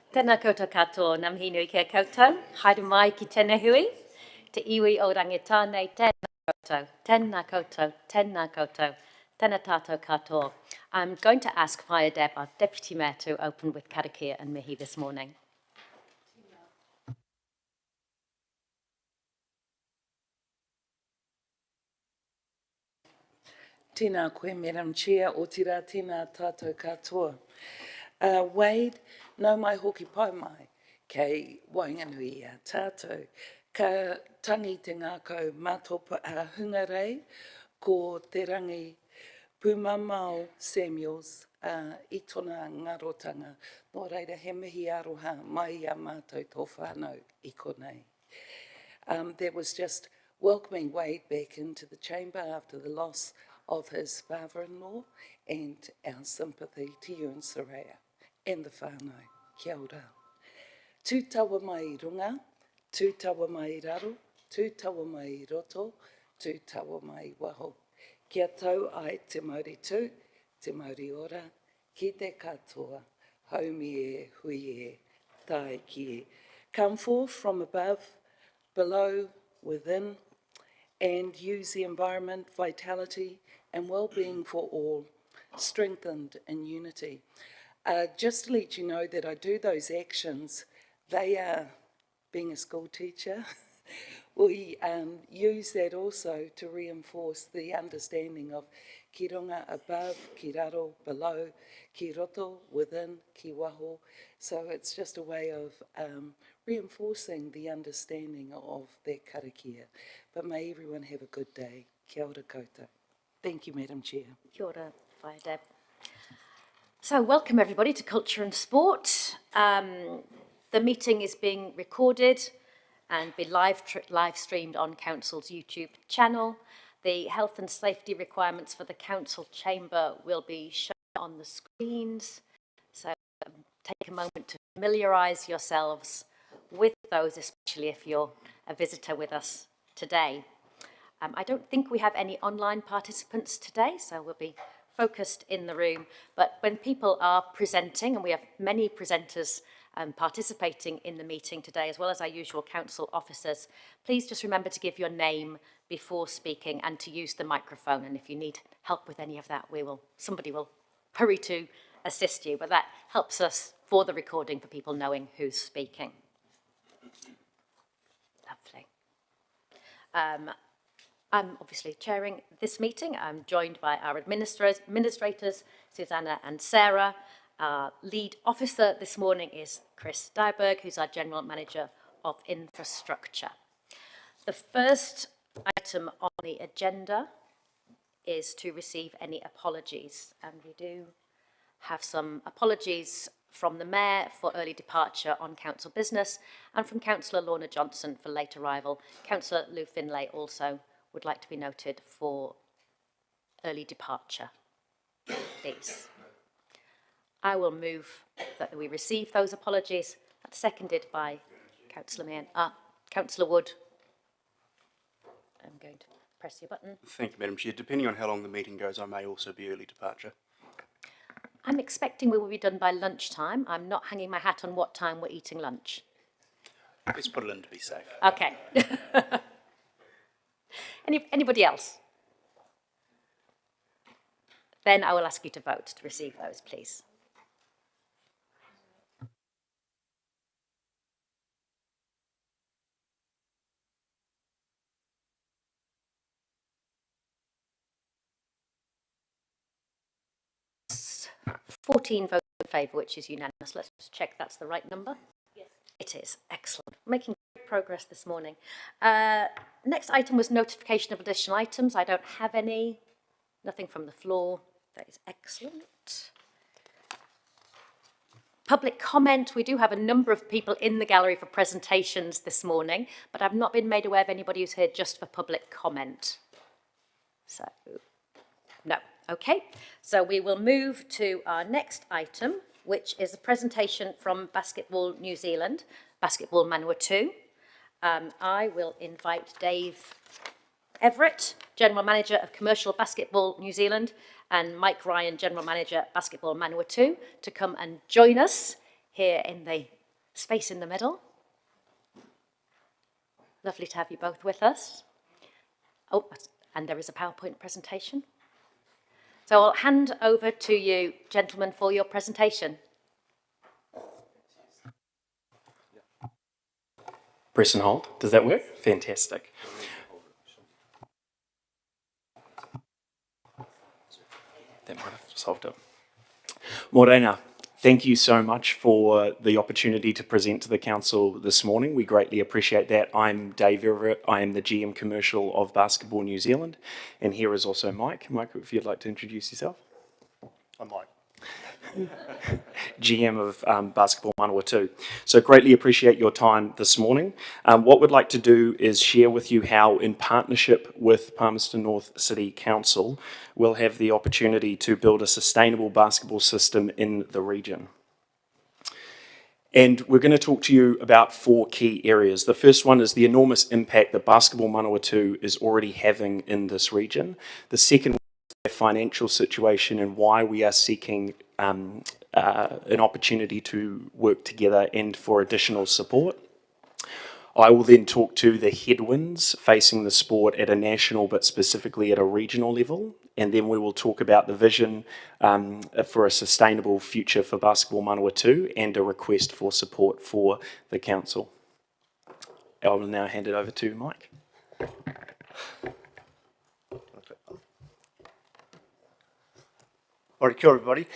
Tēnā koutou katoa, nam hinu I kia koutou, haere mai ki tēnā hui, te iwi o rangitānei, tēnā koutou, tēnā koutou, tēnā koutou, tēnā tātou katoa. I'm going to ask Fire Deb, our Deputy Mayor, to open with karakia and mihi this morning. Tēnā koe, Madam Chair, o tira tēnā tātou katoa. Wade, nau mai hoki pai mai, kei Wainganui a tātou. Ka tangi te ngākau mātopa hungarei, ko te rangi Pumamao Samuels I tona ngarotanga. Nō reira, he mihi aroha mai a mātou tō whānau I konei. There was just welcoming Wade back into the chamber after the loss of his father-in-law, and our sympathy to you and Soraya and the whānau. Kia ora. Tū tawa mai I runga, tū tawa mai I raro, tū tawa mai I roto, tū tawa mai I waho. Kia tau ai te Māori tū, te Māori ora, ki te katoa, haumi e, hui e, tae ki e. Come forth from above, below, within, and use the environment, vitality, and well-being for all, strengthened in unity. Just to let you know that I do those actions, they are being a school teacher. We use that also to reinforce the understanding of ki runga above, ki raro below, ki roto within, ki waho. So it's just a way of reinforcing the understanding of their karakia. But may everyone have a good day. Kia ora koutou. Thank you, Madam Chair. Kia ora, Fire Deb. So welcome everybody to Culture and Sport. The meeting is being recorded and be live streamed on Council's YouTube channel. The health and safety requirements for the Council chamber will be shown on the screens. So take a moment to familiarise yourselves with those, especially if you're a visitor with us today. I don't think we have any online participants today, so we'll be focused in the room. But when people are presenting, and we have many presenters participating in the meeting today, as well as our usual council officers, please just remember to give your name before speaking and to use the microphone. And if you need help with any of that, somebody will hurry to assist you. But that helps us for the recording, for people knowing who's speaking. Lovely. I'm obviously chairing this meeting. I'm joined by our administrators, Susanna and Sarah. Our lead officer this morning is Chris Dyberg, who's our General Manager of Infrastructure. The first item on the agenda is to receive any apologies, and we do have some apologies from the Mayor for early departure on Council business and from Councillor Lorna Johnson for late arrival. Councillor Lou Finlay also would like to be noted for early departure, please. I will move that we receive those apologies. That's seconded by Councillor Mayan. Councillor Wood. I'm going to press your button. Thank you, Madam Chair. Depending on how long the meeting goes, I may also be early departure. I'm expecting we will be done by lunchtime. I'm not hanging my hat on what time we're eating lunch. Let's put it in to be safe. Okay. Anybody else? Then I will ask you to vote to receive those, please. Yes. 14 votes in favour, which is unanimous. Let's just check that's the right number. Yes. It is. Excellent. Making great progress this morning. Next item was notification of additional items. I don't have any. Nothing from the floor. That is excellent. Public comment. We do have a number of people in the gallery for presentations this morning, but I've not been made aware of anybody who's here just for public comment. So, no. Okay. So we will move to our next item, which is a presentation from Basketball New Zealand, Basketball Manawatu. I will invite Dave Everett, General Manager of Commercial Basketball New Zealand, and Mike Ryan, General Manager, Basketball Manawatu, to come and join us here in the space in the middle. Lovely to have you both with us. Oh, and there is a PowerPoint presentation. So I'll hand over to you, gentlemen, for your presentation. Press and hold. Does that work? Fantastic. That might have solved it. Morena, thank you so much for the opportunity to present to the council this morning. We greatly appreciate that. I'm Dave Everett. I am the GM Commercial of Basketball New Zealand. And here is also Mike. Mike, if you'd like to introduce yourself. I'm Mike. GM of Basketball Manawatu. So greatly appreciate your time this morning. What we'd like to do is share with you how, in partnership with Palmerston North City Council, we'll have the opportunity to build a sustainable basketball system in the region. And we're going to talk to you about 4 key areas. The first one is the enormous impact that Basketball Manawatu is already having in this region. The second one is their financial situation and why we are seeking an opportunity to work together and for additional support. I will then talk to the headwinds facing the sport at a national but specifically at a regional level, and then we will talk about the vision for a sustainable future for Basketball Manawatu and a request for support for the council. I will now hand it over to Mike. All right, kia ora, everybody.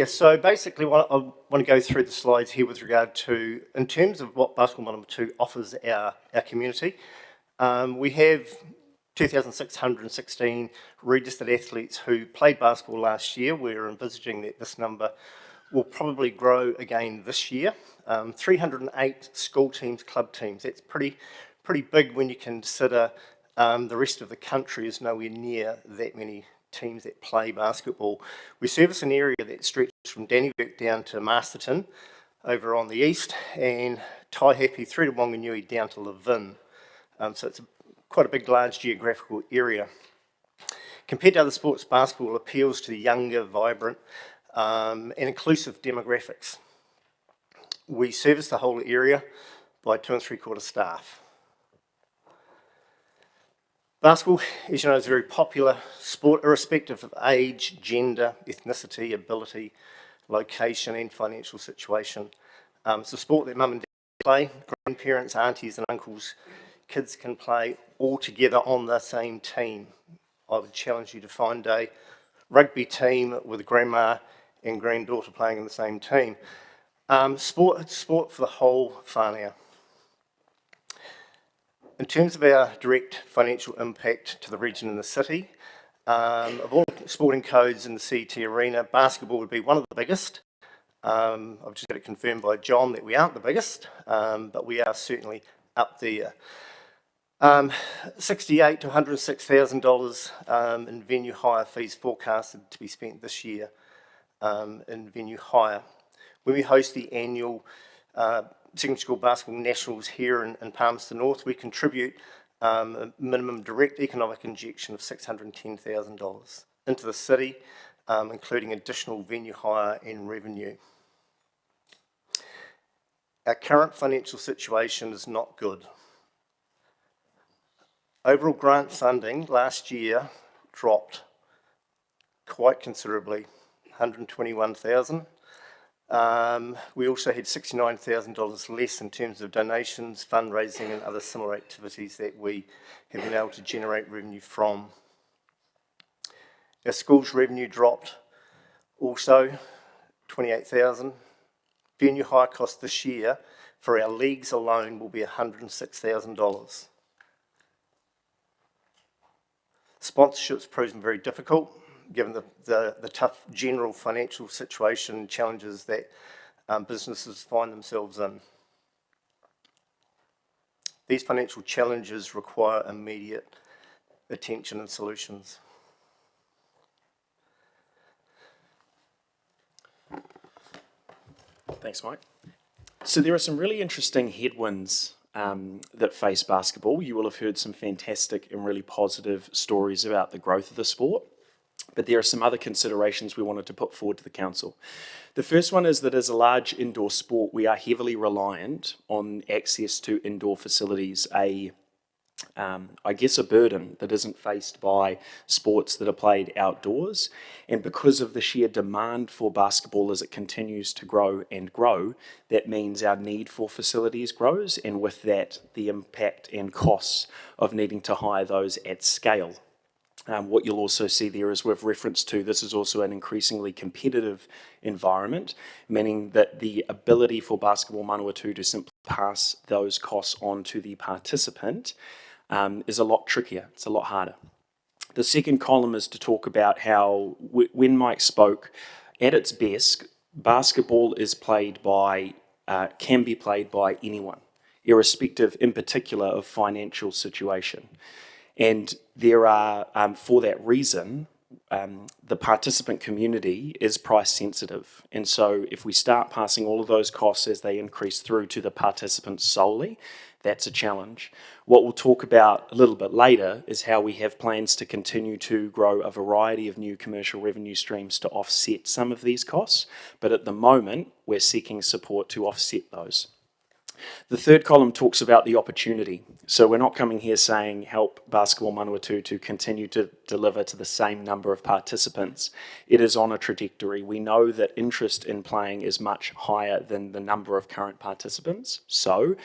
So basically I want to go through the slides here with regard to, in terms of what Basketball Manawatu offers our community. We have 2,616 registered athletes who played basketball last year. We're envisaging that this number will probably grow again this year. 308 school teams, club teams. That's pretty big when you consider the rest of the country is nowhere near that many teams that play basketball. We service an area that stretches from Dannevirke down to Masterton over on the east, and Taihape through to Wanganui down to Levin. So it's quite a big, large geographical area. Compared to other sports, basketball appeals to the younger, vibrant and inclusive demographics. We service the whole area by 2 3/4 staff. Basketball, as you know, is a very popular sport, irrespective of age, gender, ethnicity, ability, location and financial situation. It's a sport that mum and dad play, grandparents, aunties and uncles, kids can play all together on the same team. I would challenge you to find a rugby team with grandma and granddaughter playing in the same team. Sport for the whole whānau. In terms of our direct financial impact to the region and the city, of all sporting codes in the CET arena, basketball would be one of the biggest. I've just got it confirmed by John that we aren't the biggest, but we are certainly up there. $68,000 to $106,000 in venue hire fees forecasted to be spent this year in venue hire. When we host the annual Secondary School Basketball Nationals here in Palmerston North, we contribute a minimum direct economic injection of $610,000 into the city, including additional venue hire and revenue. Our current financial situation is not good. Overall grant funding last year dropped quite considerably, $121,000. We also had $69,000 less in terms of donations, fundraising and other similar activities that we have been able to generate revenue from. Our schools revenue dropped also $28,000. Venue hire cost this year for our leagues alone will be $106,000. Sponsorship's proven very difficult, given the tough general financial situation and challenges that businesses find themselves in. These financial challenges require immediate attention and solutions. Thanks, Mike. So there are some really interesting headwinds that face basketball. You will have heard some fantastic and really positive stories about the growth of the sport. but there are some other considerations we wanted to put forward to the council. The first one is that as a large indoor sport, we are heavily reliant on access to indoor facilities, I guess a burden that isn't faced by sports that are played outdoors. And because of the sheer demand for basketball as it continues to grow and grow, that means our need for facilities grows, and with that, the impact and costs of needing to hire those at scale. What you'll also see there is we've referenced to this is also an increasingly competitive environment, meaning that the ability for Basketball Manawatu to simply pass those costs on to the participant is a lot trickier, it's a lot harder. The second column is to talk about how, when Mike spoke, at its best, basketball is played by, can be played by anyone, irrespective in particular of financial situation. And there are, for that reason, the participant community is price sensitive. And so if we start passing all of those costs as they increase through to the participants solely, that's a challenge. What we'll talk about a little bit later is how we have plans to continue to grow a variety of new commercial revenue streams to offset some of these costs, but at the moment, we're seeking support to offset those. The third column talks about the opportunity. So we're not coming here saying help Basketball Manawatu to continue to deliver to the same number of participants. It is on a trajectory. We know that interest in playing is much higher than the number of current participants. So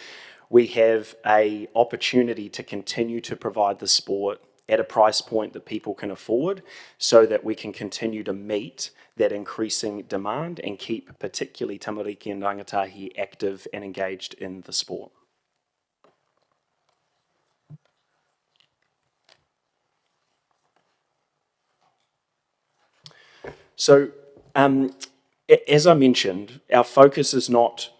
we have an opportunity to continue to provide the sport at a price point that people can afford so that we can continue to meet that increasing demand and keep particularly tamariki and rangatahi active and engaged in the sport. So, as I mentioned, our focus is not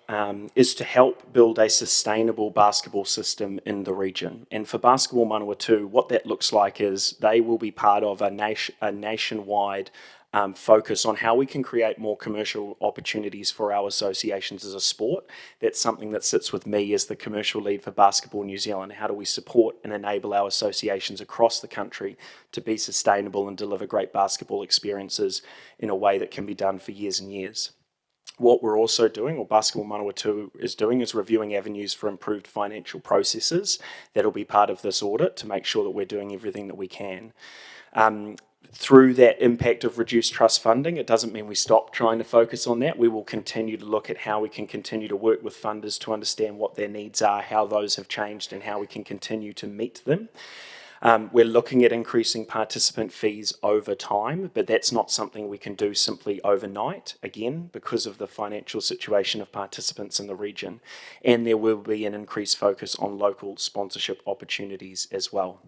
is to help build a sustainable basketball system in the region. And for Basketball Manawatu, what that looks like is they will be part of a nationwide focus on how we can create more commercial opportunities for our associations as a sport. That's something that sits with me as the commercial lead for Basketball New Zealand. How do we support and enable our associations across the country to be sustainable and deliver great basketball experiences in a way that can be done for years and years? What we're also doing, or Basketball Manawatu is doing, is reviewing avenues for improved financial processes. That'll be part of this audit to make sure that we're doing everything that we can. Through that impact of reduced trust funding, it doesn't mean we stop trying to focus on that. We will continue to look at how we can continue to work with funders to understand what their needs are, how those have changed, and how we can continue to meet them. We're looking at increasing participant fees over time, but that's not something we can do simply overnight, again, because of the financial situation of participants in the region. And there will be an increased focus on local sponsorship opportunities as well.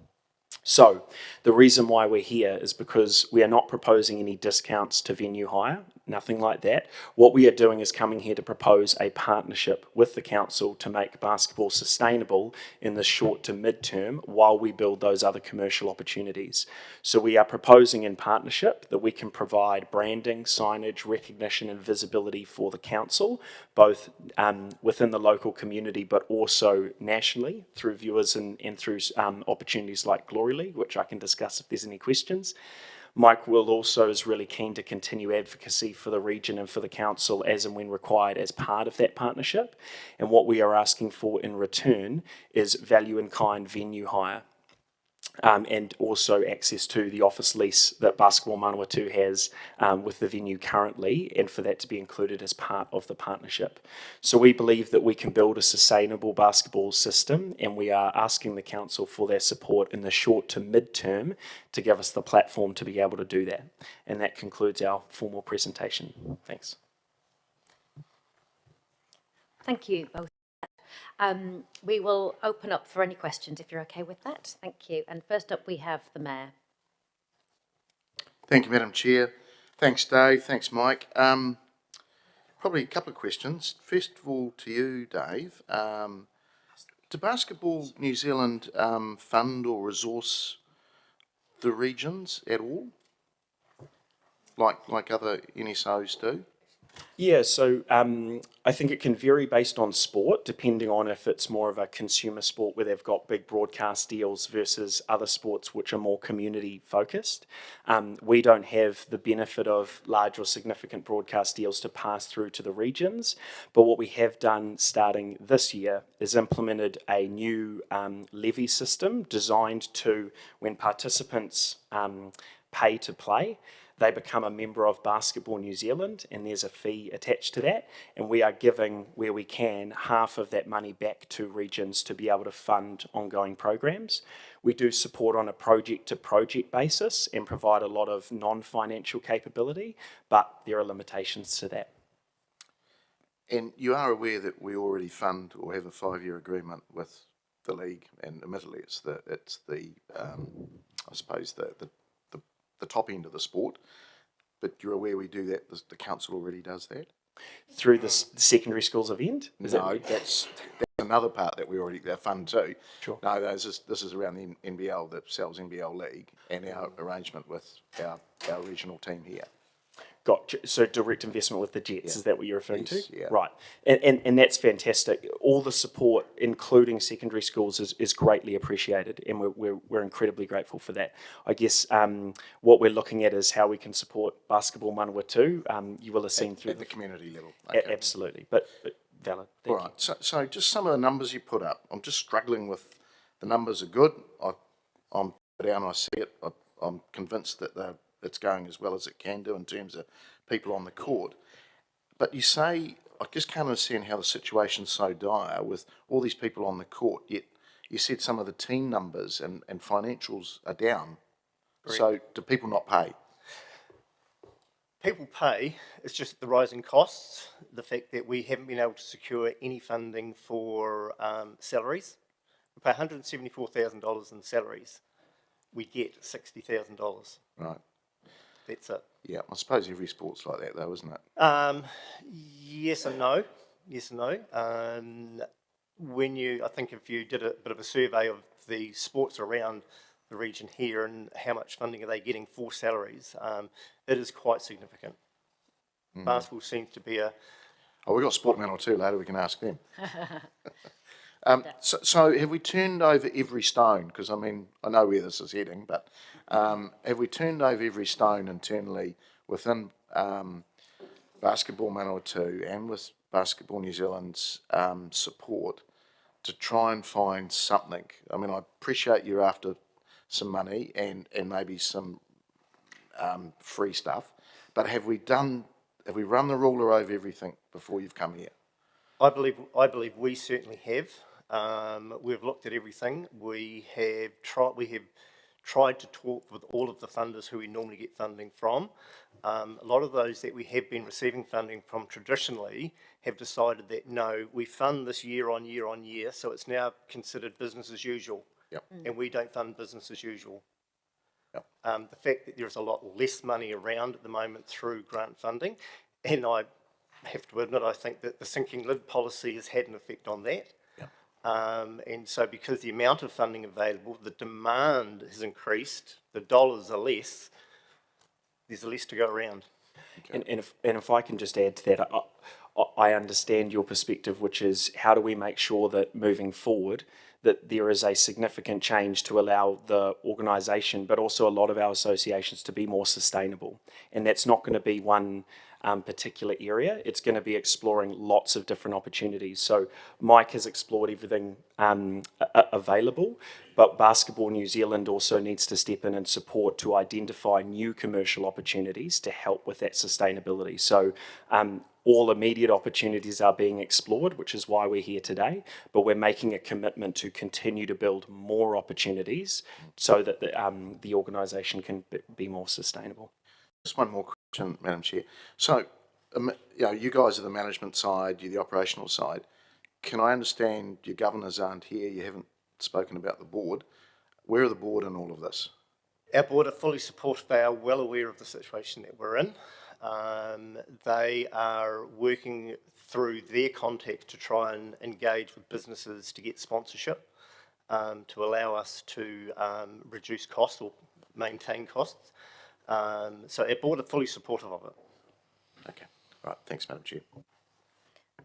So the reason why we're here is because we are not proposing any discounts to venue hire, nothing like that. What we are doing is coming here to propose a partnership with the council to make basketball sustainable in the short to mid-term while we build those other commercial opportunities. So we are proposing in partnership that we can provide branding, signage, recognition and visibility for the council, both within the local community but also nationally through viewers and through opportunities like Glory League, which I can discuss if there's any questions. Mike Will also is really keen to continue advocacy for the region and for the council as and when required as part of that partnership. And what we are asking for in return is value in kind venue hire. And also access to the office lease that Basketball Manawatu has with the venue currently, and for that to be included as part of the partnership. So we believe that we can build a sustainable basketball system, and we are asking the council for their support in the short to mid-term to give us the platform to be able to do that. And that concludes our formal presentation. Thanks. Thank you both. We will open up for any questions if you're okay with that. Thank you. And first up we have the Mayor. Thank you, Madam Chair. Thanks, Dave. Thanks, Mike. Probably a couple of questions. First of all, to you, Dave. Do Basketball New Zealand fund or resource the regions at all, like other NSOs do? Yeah, so I think it can vary based on sport, depending on if it's more of a consumer sport where they've got big broadcast deals versus other sports which are more community focused. We don't have the benefit of large or significant broadcast deals to pass through to the regions, but what we have done starting this year is implemented a new levy system designed to, when participants pay to play, they become a member of Basketball New Zealand, and there's a fee attached to that. And we are giving, where we can, half of that money back to regions to be able to fund ongoing programs. We do support on a project to project basis and provide a lot of non-financial capability, but there are limitations to that. And you are aware that we already fund or have a 5-year agreement with the league, and admittedly it's the I suppose the top end of the sport, but you're aware we do that, the council already does that? Through the secondary schools event? No, that's another part that we already fund too. Sure. No, this is around the NBL, that sells NBL League, and our arrangement with our regional team here. Gotcha. So direct investment with the Jets, Yeah. is that what you're referring Yes, to? yeah. Right. And that's fantastic. All the support, including secondary schools, is greatly appreciated, and we're incredibly grateful for that. I guess what we're looking at is how we can support Basketball Manawatu. You will have seen through At the community level. Okay. Absolutely, but valid. All right, so just some of the numbers you put up. I'm just struggling with, the numbers are good. I'm down, I see it. I'm convinced that it's going as well as it can do in terms of people on the court. But you say, I just can't understand how the situation's so dire with all these people on the court, yet you said some of the team numbers and financials are down. Correct. So do people not pay? People pay, it's just the rising costs, the fact that we haven't been able to secure any funding for salaries. We pay $174,000 in salaries. We get $60,000. Right. That's it. Yeah, I suppose every sport's like that though, isn't it? Yes and no. Yes and no. I think if you did a bit of a survey of the sports around the region here and how much funding are they getting for salaries, it is quite significant. Basketball seems to be Oh, we've got Sportman or two later, we can ask them. So have we turned over every stone? Because I mean, I know where this is heading, but have we turned over every stone internally within Basketball Manawatu and with Basketball New Zealand's support to try and find something? I mean, I appreciate you're after some money and maybe some free stuff, but have we run the ruler over everything before you've come here? I believe we certainly have. We've looked at everything. We have tried to talk with all of the funders who we normally get funding from. A lot of those that we have been receiving funding from traditionally have decided that no, we fund this year on year on year, so it's now considered business as usual. Yep. And we don't fund business as usual. Yep. The fact that there's a lot less money around at the moment through grant funding, and I have to admit, I think that the sinking lid policy has had an effect on that. Yep. And so because the amount of funding available, the demand has increased, the dollars are less, there's less to go around. And if I can just add to that, I understand your perspective, which is how do we make sure that moving forward that there is a significant change to allow the organisation, but also a lot of our associations to be more sustainable. And that's not going to be one particular area. It's going to be exploring lots of different opportunities. So Mike has explored everything available, but Basketball New Zealand also needs to step in and support to identify new commercial opportunities to help with that sustainability. So all immediate opportunities are being explored, which is why we're here today, but we're making a commitment to continue to build more opportunities so that the organisation can be more sustainable. Just one more question, Madam Chair. So, you guys are the management side, you're the operational side. Can I understand your governors aren't here, you haven't spoken about the board. Where are the board in all of this? Our board are fully supportive. They are well aware of the situation that we're in. They are working through their contacts to try and engage with businesses to get sponsorship, to allow us to reduce costs or maintain costs. So our board are fully supportive of it. Okay. Right, thanks, Madam Chair.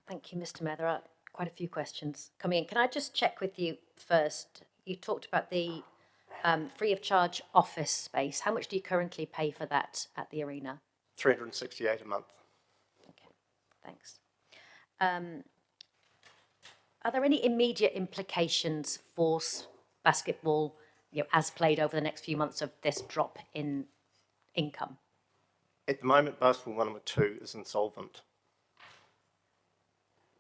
Thank you, Mr. Mayor. There are quite a few questions coming in. Can I just check with you first? You talked about the free of charge office space. How much do you currently pay for that at the arena? $368 a month. Okay, thanks. Are there any immediate implications for basketball, as played over the next few months of this drop in income? At the moment, Basketball Manawa 2 is insolvent.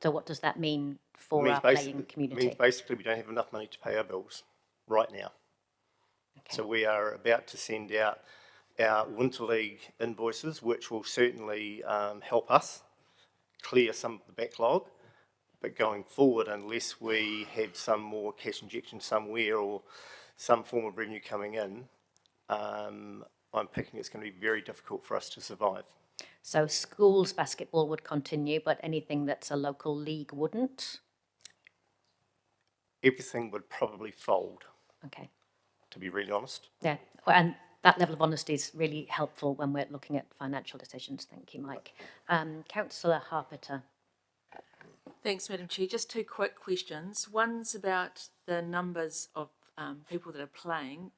So what does that mean for our Means playing community? means basically we don't have enough money to pay our bills right now. Okay. So we are about to send out our Winter League invoices, which will certainly help us clear some of the backlog. But going forward, unless we have some more cash injection somewhere or some form of revenue coming in, I'm picking it's going to be very difficult for us to survive. So schools basketball would continue, but anything that's a local league wouldn't? Everything would probably fold, Okay. to be really honest. Yeah, and that level of honesty is really helpful when we're looking at financial decisions. Thank you, Mike. Councillor Harpeter. Thanks, Madam Chair. Just two quick questions. One's about the numbers of people that are playing.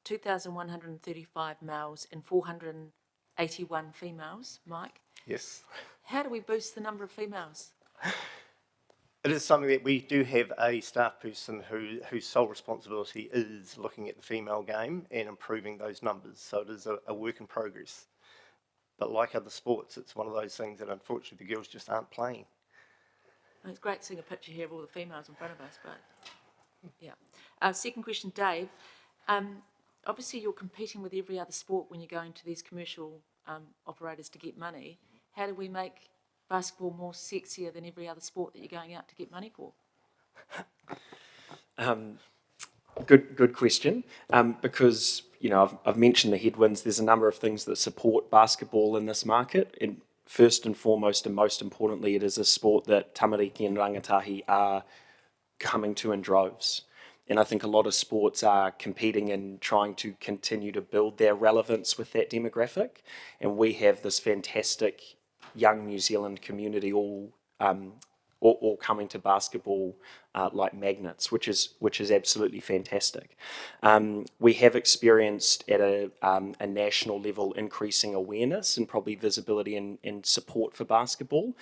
2,135 males and 481 females, Mike. Yes. How do we boost the number of females? It is something that we do have a staff person whose sole responsibility is looking at the female game and improving those numbers. So it is a work in progress. But like other sports, it's one of those things that unfortunately the girls just aren't playing. It's great seeing a picture here of all the females in front of us, but yeah. Second question, Dave. Obviously, you're competing with every other sport when you're going to these commercial operators to get money. How do we make basketball more sexier than every other sport that you're going out to get money for? Good question. Because I've mentioned the headwinds. There's a number of things that support basketball in this market, and first and foremost, and most importantly, it is a sport that tamariki and rangatahi are coming to in droves. And I think a lot of sports are competing and trying to continue to build their relevance with that demographic. And we have this fantastic young New Zealand community all coming to basketball like magnets, which is absolutely fantastic. We have experienced at a national level increasing awareness and probably visibility and support for basketball.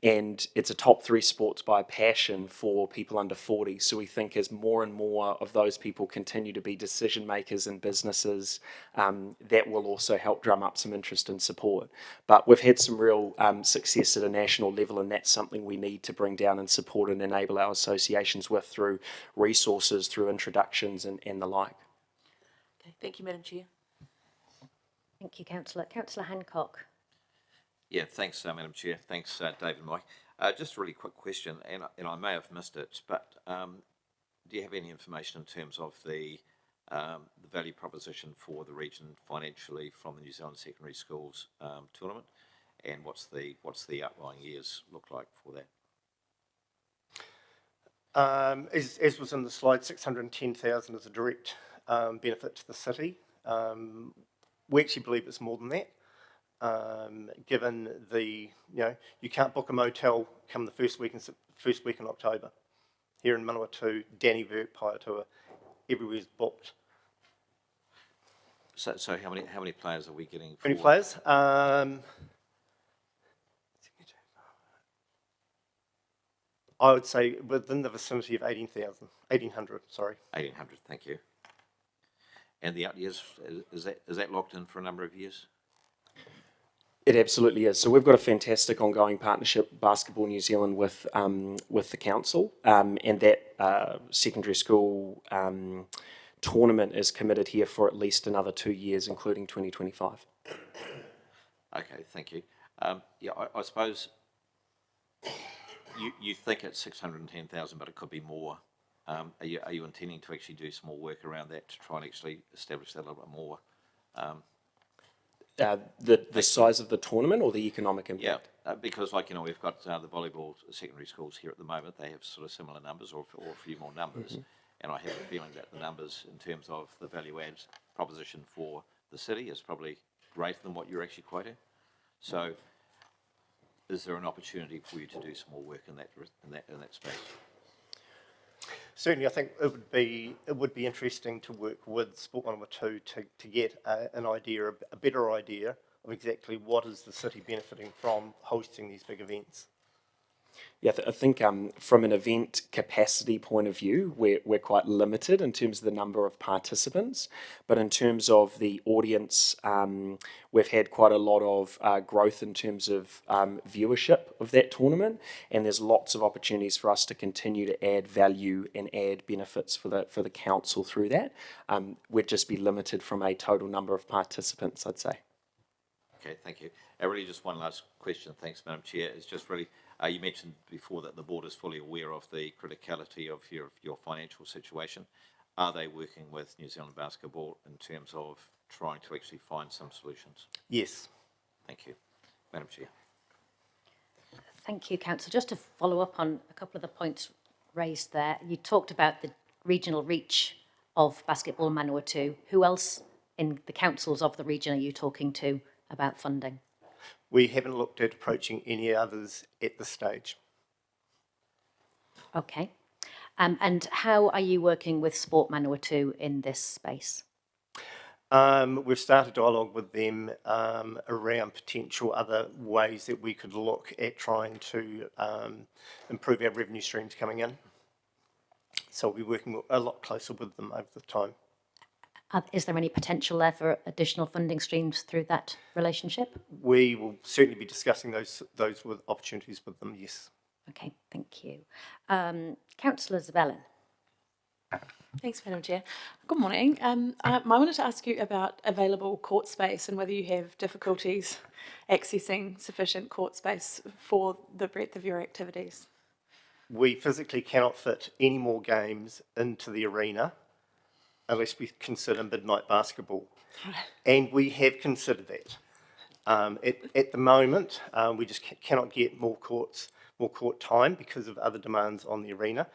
And it's a top 3 sports by passion for people under 40. So we think as more and more of those people continue to be decision makers in businesses, that will also help drum up some interest and support. But we've had some real success at a national level, and that's something we need to bring down and support and enable our associations with through resources, through introductions and the like. Okay, thank you, Madam Chair. Thank you, Councillor. Councillor Hancock. Yeah, thanks, Madam Chair. Thanks, Dave and Mike. Just a really quick question, and I may have missed it, but do you have any information in terms of the value proposition for the region financially from the New Zealand Secondary Schools tournament, and what's the outlying years look like for that? As was in the slide, 610,000 is a direct benefit to the city. We actually believe it's more than that. Given you can't book a motel come the first week in October. Here in Manawa 2, Danny Verk, Paeatua, everywhere's booked. So how many players are we getting? 20 players. I would say within the vicinity of 1,800, sorry. 1,800, thank you. And the out years, is that locked in for a number of years? It absolutely is. So we've got a fantastic ongoing partnership, Basketball New Zealand, with the council, and that secondary school tournament is committed here for at least another 2 years, including 2025. Okay, thank you. Yeah, I suppose you think it's 610,000, but it could be more. Are you intending to actually do some more work around that to try and actually establish that a little bit more? The size of the tournament or the economic impact? Yeah, because we've got the volleyball secondary schools here at the moment. They have sort of similar numbers or a few more numbers. Mm-hmm. And I have a feeling that the numbers in terms of the value add proposition for the city is probably greater than what you're actually quoting. So is there an opportunity for you to do some more work in that space? Certainly, I think it would be interesting to work with Sport 102 to get an idea, a better idea of exactly what is the city benefiting from hosting these big events. Yeah, I think from an event capacity point of view, we're quite limited in terms of the number of participants. But in terms of the audience, we've had quite a lot of growth in terms of viewership of that tournament, and there's lots of opportunities for us to continue to add value and add benefits for the council through that. We'd just be limited from a total number of participants, I'd say. Okay, thank you. Really just one last question, thanks Madam Chair, is just really, you mentioned before that the board is fully aware of the criticality of your financial situation. Are they working with New Zealand Basketball in terms of trying to actually find some solutions? Yes. Thank you. Madam Chair. Thank you, Councillor. Just to follow up on a couple of the points raised there, you talked about the regional reach of Basketball Manawatu. Who else in the councils of the region are you talking to about funding? We haven't looked at approaching any others at this stage. Okay. And how are you working with Sport Manawatu in this space? We've started dialogue with them around potential other ways that we could look at trying to improve our revenue streams coming in. So we'll be working a lot closer with them over the time. Is there any potential there for additional funding streams through that relationship? We will certainly be discussing those with opportunities with them, yes. Okay, thank you. Councillor Zabellin. Thanks, Madam Chair. Good morning. I wanted to ask you about available court space and whether you have difficulties accessing sufficient court space for the breadth of your activities. We physically cannot fit any more games into the arena unless we consider midnight basketball. And we have considered that. At the moment, we just cannot get more court time because of other demands on the arena.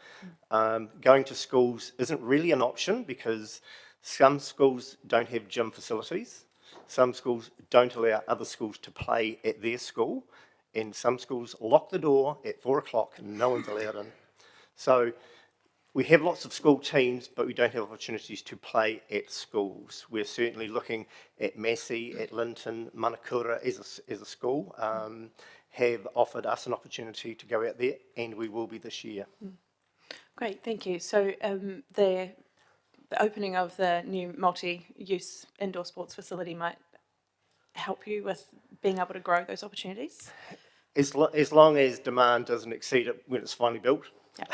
Going to schools isn't really an option because some schools don't have gym facilities. Some schools don't allow other schools to play at their school. And some schools lock the door at 4 o'clock and no one's allowed in. So we have lots of school teams, but we don't have opportunities to play at schools. We're certainly looking at Massey, at Linton, Manakura as a school, have offered us an opportunity to go out there, and we will be this year. Great, thank you. So the opening of the new multi-use indoor sports facility might help you with being able to grow those opportunities? As long as demand doesn't exceed it when it's finally built. Yeah.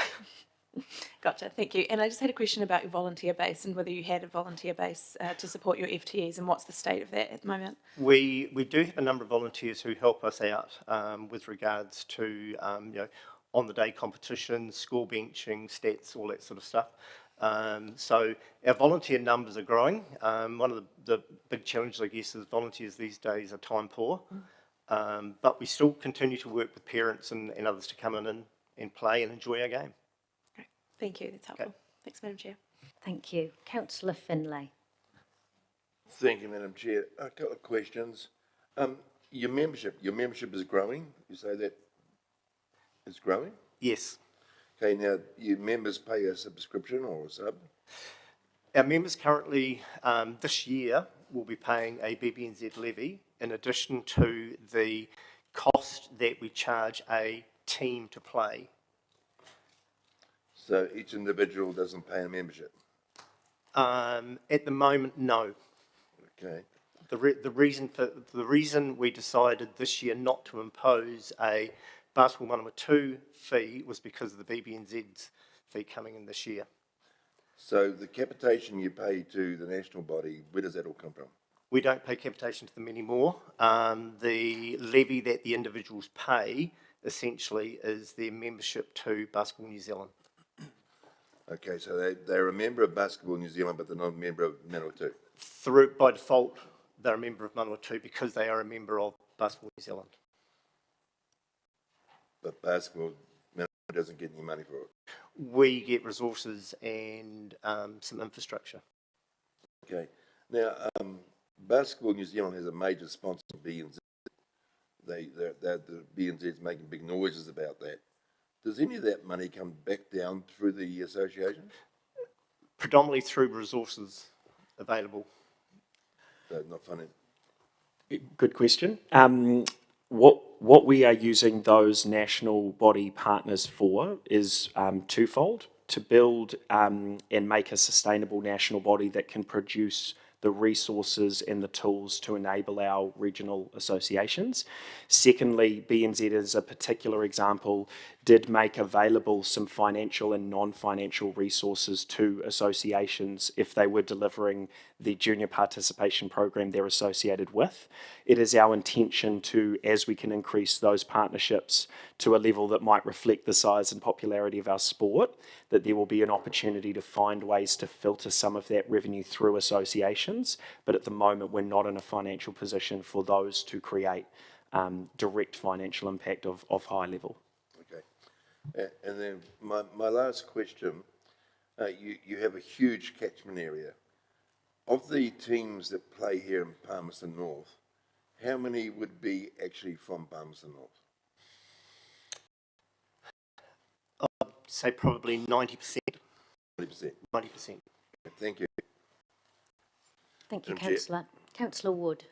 Gotcha, thank you. And I just had a question about your volunteer base and whether you had a volunteer base to support your FTEs and what's the state of that at the moment? We do have a number of volunteers who help us out with regards to on-the-day competitions, score benching, stats, all that sort of stuff. So our volunteer numbers are growing. One of the big challenges, I guess, is volunteers these days are time poor. But we still continue to work with parents and others to come in and play and enjoy our game. Great. Thank you, that's helpful. Okay. Thanks, Madam Chair. Thank you. Councillor Finlay. Thank you, Madam Chair. A couple of questions. Your membership is growing. You say that it's growing? Yes. Okay, now your members pay a subscription or a sub? Our members currently, this year, will be paying a BBNZ levy in addition to the cost that we charge a team to play. So each individual doesn't pay a membership? At the moment, no. Okay. The reason we decided this year not to impose a Basketball Manawatu fee was because of the BBNZ's fee coming in this year. So the capitation you pay to the national body, where does that all come from? We don't pay capitation to them anymore. The levy that the individuals pay essentially is their membership to Basketball New Zealand. Okay, so they're a member of Basketball New Zealand, but they're not a member of Manawatu? By default, they're a member of Manawatu because they are a member of Basketball New Zealand. But Basketball Manawatu doesn't get any money for it? We get resources and some infrastructure. Okay. Now, Basketball New Zealand has a major sponsor, BNZ. the BNZ's making big noises about that. Does any of that money come back down through the association? Predominantly through resources available. So not funding. Good question. What we are using those national body partners for is twofold: to build and make a sustainable national body that can produce the resources and the tools to enable our regional associations. Secondly, BNZ, as a particular example, did make available some financial and non-financial resources to associations if they were delivering the junior participation program they're associated with. It is our intention to, as we can increase those partnerships to a level that might reflect the size and popularity of our sport, that there will be an opportunity to find ways to filter some of that revenue through associations. But at the moment, we're not in a financial position for those to create direct financial impact of high level. Okay. And then my last question, you have a huge catchment area. Of the teams that play here in Palmerston North, how many would be actually from Palmerston North? I'd say probably 90%. 20%. 90%. Thank you. Thank you, Madam Chair. Councillor. Councillor Wood.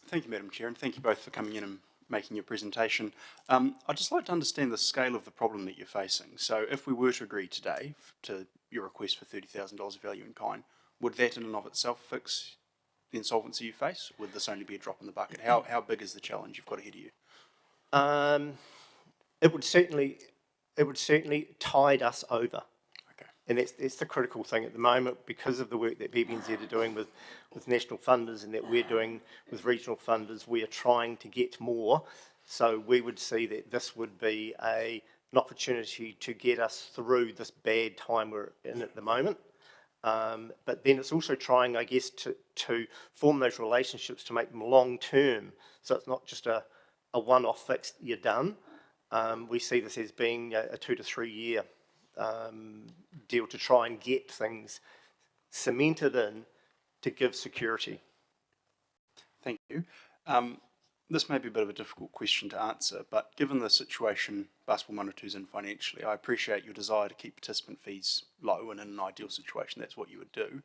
Thank you, Madam Chair, and thank you both for coming in and making your presentation. I'd just like to understand the scale of the problem that you're facing. So if we were to agree today to your request for $30,000 value in kind, would that in and of itself fix the insolvency you face? Would this only be a drop in the bucket? How big is the challenge you've got ahead of you? It would certainly tide us over. Okay. And that's the critical thing at the moment, because of the work that BBNZ are doing with national funders and that we're doing with regional funders. We are trying to get more. So we would see that this would be an opportunity to get us through this bad time we're in at the moment. But then it's also trying, I guess, to form those relationships to make them long term. So it's not just a one-off fix, you're done. We see this as being a 2 to 3 year deal to try and get things cemented in to give security. Thank you. This may be a bit of a difficult question to answer, but given the situation Basketball Manawatu's in financially, I appreciate your desire to keep participant fees low, and in an ideal situation that's what you would do.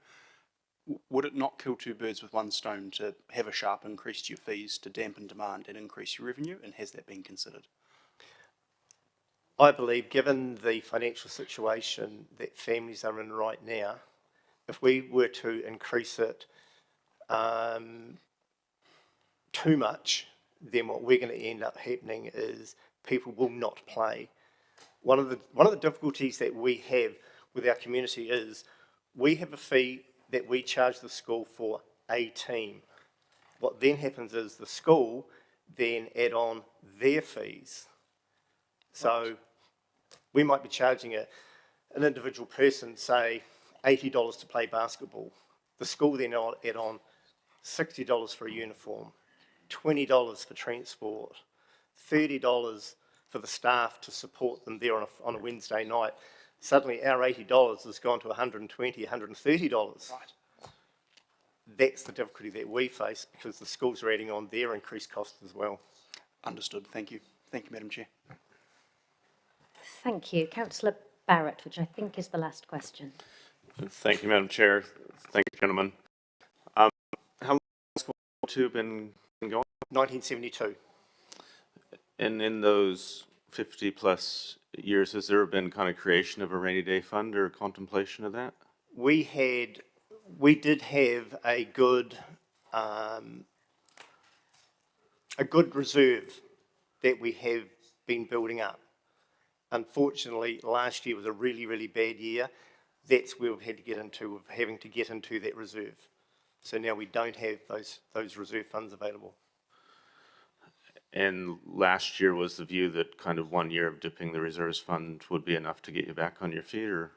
Would it not kill two birds with one stone to have a sharp increase to your fees to dampen demand and increase your revenue, and has that been considered? I believe, given the financial situation that families are in right now, if we were to increase it too much, then what we're going to end up happening is people will not play. One of the difficulties that we have with our community is we have a fee that we charge the school for a team. What then happens is the school then add on their fees. So we might be charging an individual person, say, $80 to play basketball. The school then add on $60 for a uniform, $20 for transport, $30 for the staff to support them there on a Wednesday night. Suddenly our $80 has gone to $120, $130. Right. That's the difficulty that we face, because the schools are adding on their increased costs as well. Understood. Thank you. Thank you, Madam Chair. Thank you. Councillor Barrett, which I think is the last question. Thank you, Madam Chair. Thank you, gentlemen. How long has Basketball been going? 1972. And in those 50 plus years, has there been kind of creation of a rainy day fund or contemplation of that? We did have a good reserve that we have been building up. Unfortunately, last year was a really, really bad year. That's where we've had to get into, having to get into that reserve. So now we don't have those reserve funds available. And last year was the view that kind of 1 year of dipping the reserves fund would be enough to get you back on your feet, or?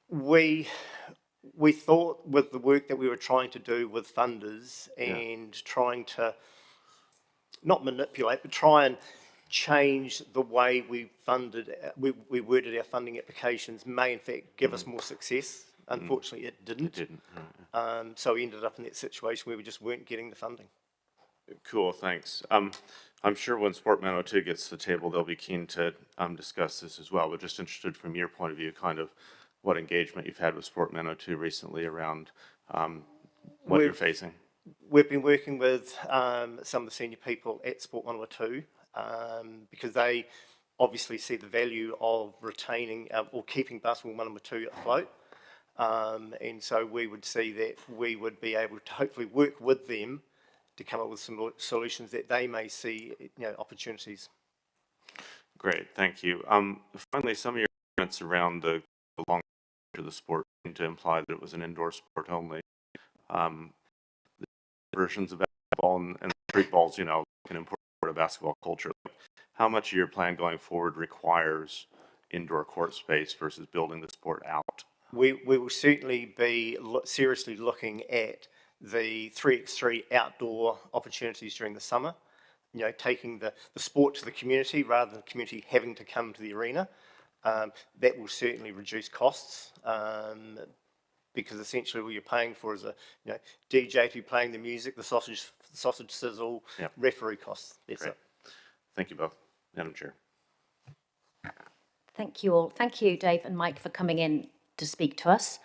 We thought, with the work that we were trying to do with funders and trying to not manipulate, but try and change the way we worded our funding applications, may in fact give us more success. Unfortunately, it didn't. It didn't. So we ended up in that situation where we just weren't getting the funding. Cool, thanks. I'm sure when Sport 2 gets to the table, they'll be keen to discuss this as well, but just interested from your point of view, kind of what engagement you've had with Sport 2 recently around what you're facing. We've been working with some of the senior people at Sport 2 because they obviously see the value of retaining or keeping Basketball 2 afloat. And so we would see that we would be able to hopefully work with them to come up with some solutions that they may see, opportunities. Great, thank you. Finally, some of your comments around the long of the sport seem to imply that it was an indoor sport only. The versions of basketball and street balls, can import a basketball culture. How much of your plan going forward requires indoor court space versus building the sport out? We will certainly be seriously looking at the 3x3 outdoor opportunities during the summer, taking the sport to the community rather than the community having to come to the arena. That will certainly reduce costs because essentially what you're paying for is a DJ to be playing the music, the sausage sizzle, Yep. referee costs. That's Great. it. Thank you both, Madam Chair. Thank you all. Thank you, Dave and Mike, for coming in to speak to us.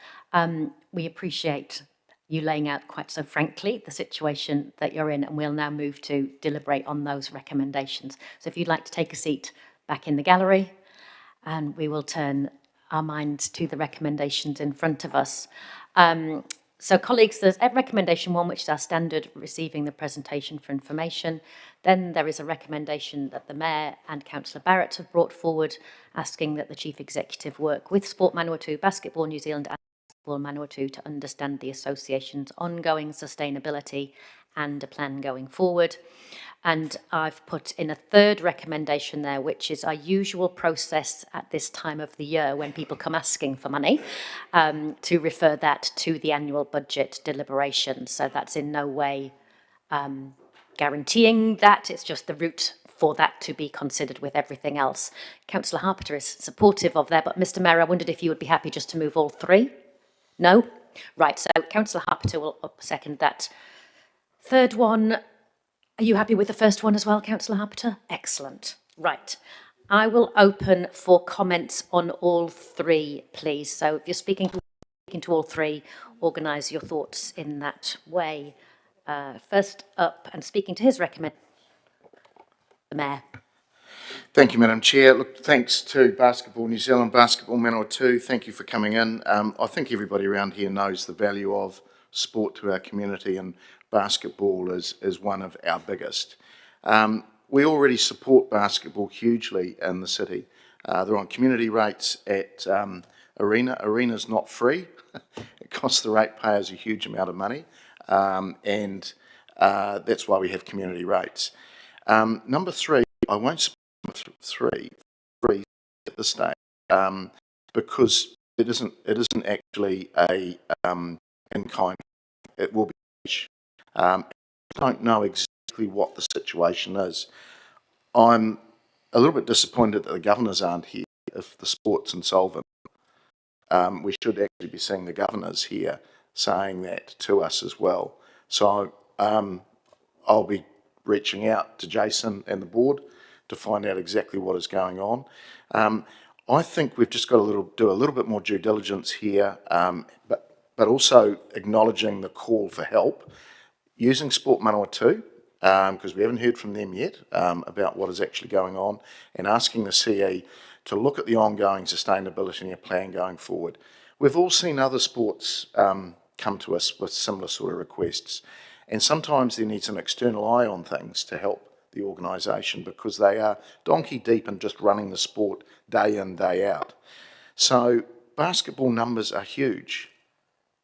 We appreciate you laying out quite so frankly the situation that you're in, and we'll now move to deliberate on those recommendations. So if you'd like to take a seat back in the gallery, and we will turn our minds to the recommendations in front of us. So colleagues, there's recommendation 1, which is our standard receiving the presentation for information. Then there is a recommendation that the Mayor and Councillor Barrett have brought forward, asking that the Chief Executive work with Sport 2, Basketball New Zealand and Basketball 2 to understand the association's ongoing sustainability and a plan going forward. And I've put in a third recommendation there, which is our usual process at this time of the year when people come asking for money, to refer that to the annual budget deliberations. So that's in no way guaranteeing that, it's just the route for that to be considered with everything else. Councillor Harper is supportive of that, but Mr Mayor, I wondered if you would be happy just to move all 3? No? Right, so Councillor Harper will second that. Third one, are you happy with the first one as well, Councillor Harper? Excellent. Right. I will open for comments on all 3, please. So if you're speaking to all 3, organise your thoughts in that way. First up, and speaking to his recommendation, the Mayor. Thank you, Madam Chair. Look, thanks to Basketball New Zealand, Basketball 2. Thank you for coming in. I think everybody around here knows the value of sport to our community, and basketball is one of our biggest. We already support basketball hugely in the city. They're on community rates at Arena. Arena's not free. It costs the ratepayers a huge amount of money, and that's why we have community rates. Number 3, I won't support three at this stage because it isn't actually a in kind. It will be. I don't know exactly what the situation is. I'm a little bit disappointed that the governors aren't here if the sport's insolvent. We should actually be seeing the governors here saying that to us as well. So I'll be reaching out to Jason and the board to find out exactly what is going on. I think we've just got to do a little bit more due diligence here, but also acknowledging the call for help, using Sport 2, because we haven't heard from them yet about what is actually going on, and asking the CE to look at the ongoing sustainability and plan going forward. We've all seen other sports come to us with similar sort of requests, and sometimes there needs an external eye on things to help the organisation because they are donkey deep in just running the sport day in, day out. So basketball numbers are huge.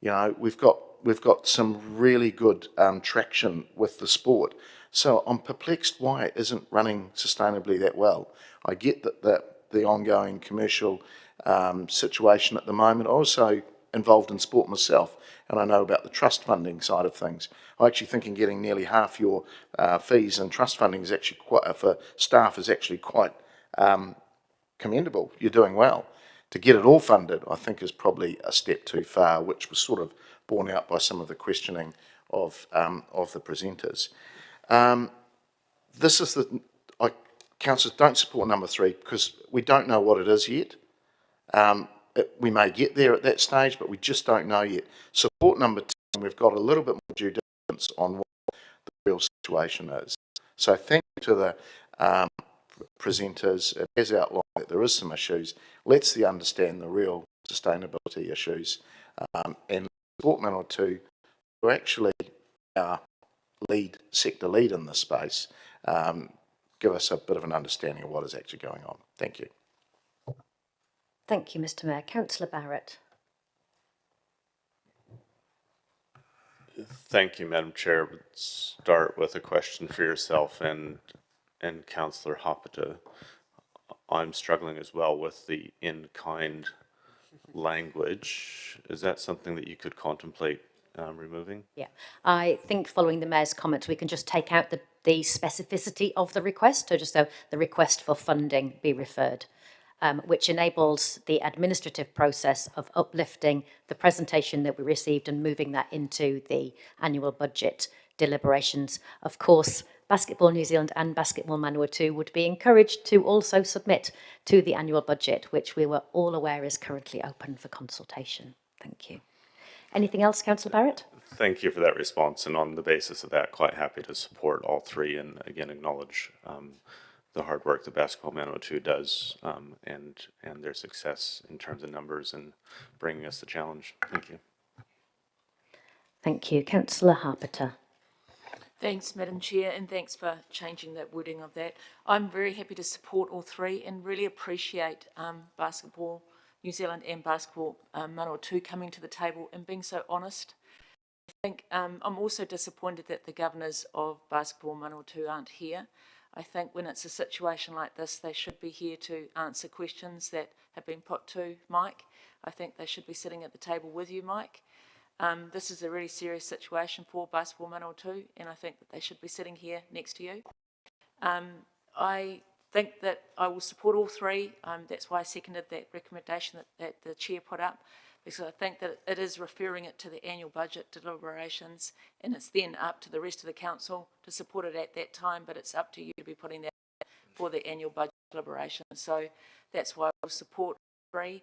You know, we've got some really good traction with the sport. So I'm perplexed why it isn't running sustainably that well. I get that the ongoing commercial situation at the moment. I'm also involved in sport myself, and I know about the trust funding side of things. I actually think in getting nearly half your fees and trust funding is actually quite, for staff, is actually quite commendable. You're doing well. To get it all funded, I think, is probably a step too far, which was sort of borne out by some of the questioning of the presenters. This is councillors don't support number 3 because we don't know what it is yet. We may get there at that stage, but we just don't know yet. Support number 2, and we've got a little bit more due diligence on what the real situation is. So thank you to the presenters. It has outlined that there is some issues. Let's understand the real sustainability issues. And support Manawa 2, who actually our sector lead in this space, give us a bit of an understanding of what is actually going on. Thank you. Thank you, Mr. Mayor. Councillor Barrett. Thank you, Madam Chair. Would start with a question for yourself and Councillor Hopeta. I'm struggling as well with the in-kind language. Is that something that you could contemplate removing? Yeah, I think following the Mayor's comments, we can just take out the specificity of the request, so just so the request for funding be referred, which enables the administrative process of uplifting the presentation that we received and moving that into the annual budget deliberations. Of course, Basketball New Zealand and Basketball Manawa 2 would be encouraged to also submit to the annual budget, which we were all aware is currently open for consultation. Thank you. Anything else, Councillor Barrett? Thank you for that response, and on the basis of that, quite happy to support all 3 and again acknowledge the hard work that Basketball Manawa 2 does and their success in terms of numbers and bringing us the challenge. Thank you. Thank you. Councillor Hopeta. Thanks, Madam Chair, and thanks for changing that wording of that. I'm very happy to support all 3 and really appreciate Basketball New Zealand and Basketball Manawa 2 coming to the table and being so honest. I think I'm also disappointed that the governors of Basketball Manawa 2 aren't here. I think when it's a situation like this, they should be here to answer questions that have been put to Mike. I think they should be sitting at the table with you, Mike. This is a really serious situation for Basketball Manawa 2, and I think that they should be sitting here next to you. I think that I will support all 3. That's why I seconded that recommendation that the chair put up, because I think that it is referring it to the annual budget deliberations, and it's then up to the rest of the council to support it at that time, but it's up to you to be putting that for the annual budget deliberations. So that's why I will support 3.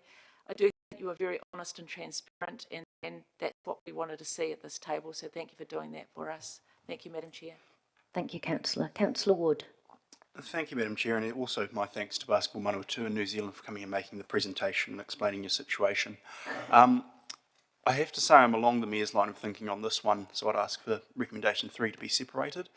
I do think you are very honest and transparent, and that's what we wanted to see at this table, so thank you for doing that for us. Thank you, Madam Chair. Thank you, Councillor. Councillor Wood. Thank you, Madam Chair, and also my thanks to Basketball Manawa 2 in New Zealand for coming and making the presentation and explaining your situation. I have to say I'm along the Mayor's line of thinking on this one, so I'd ask for recommendation 3 to be separated.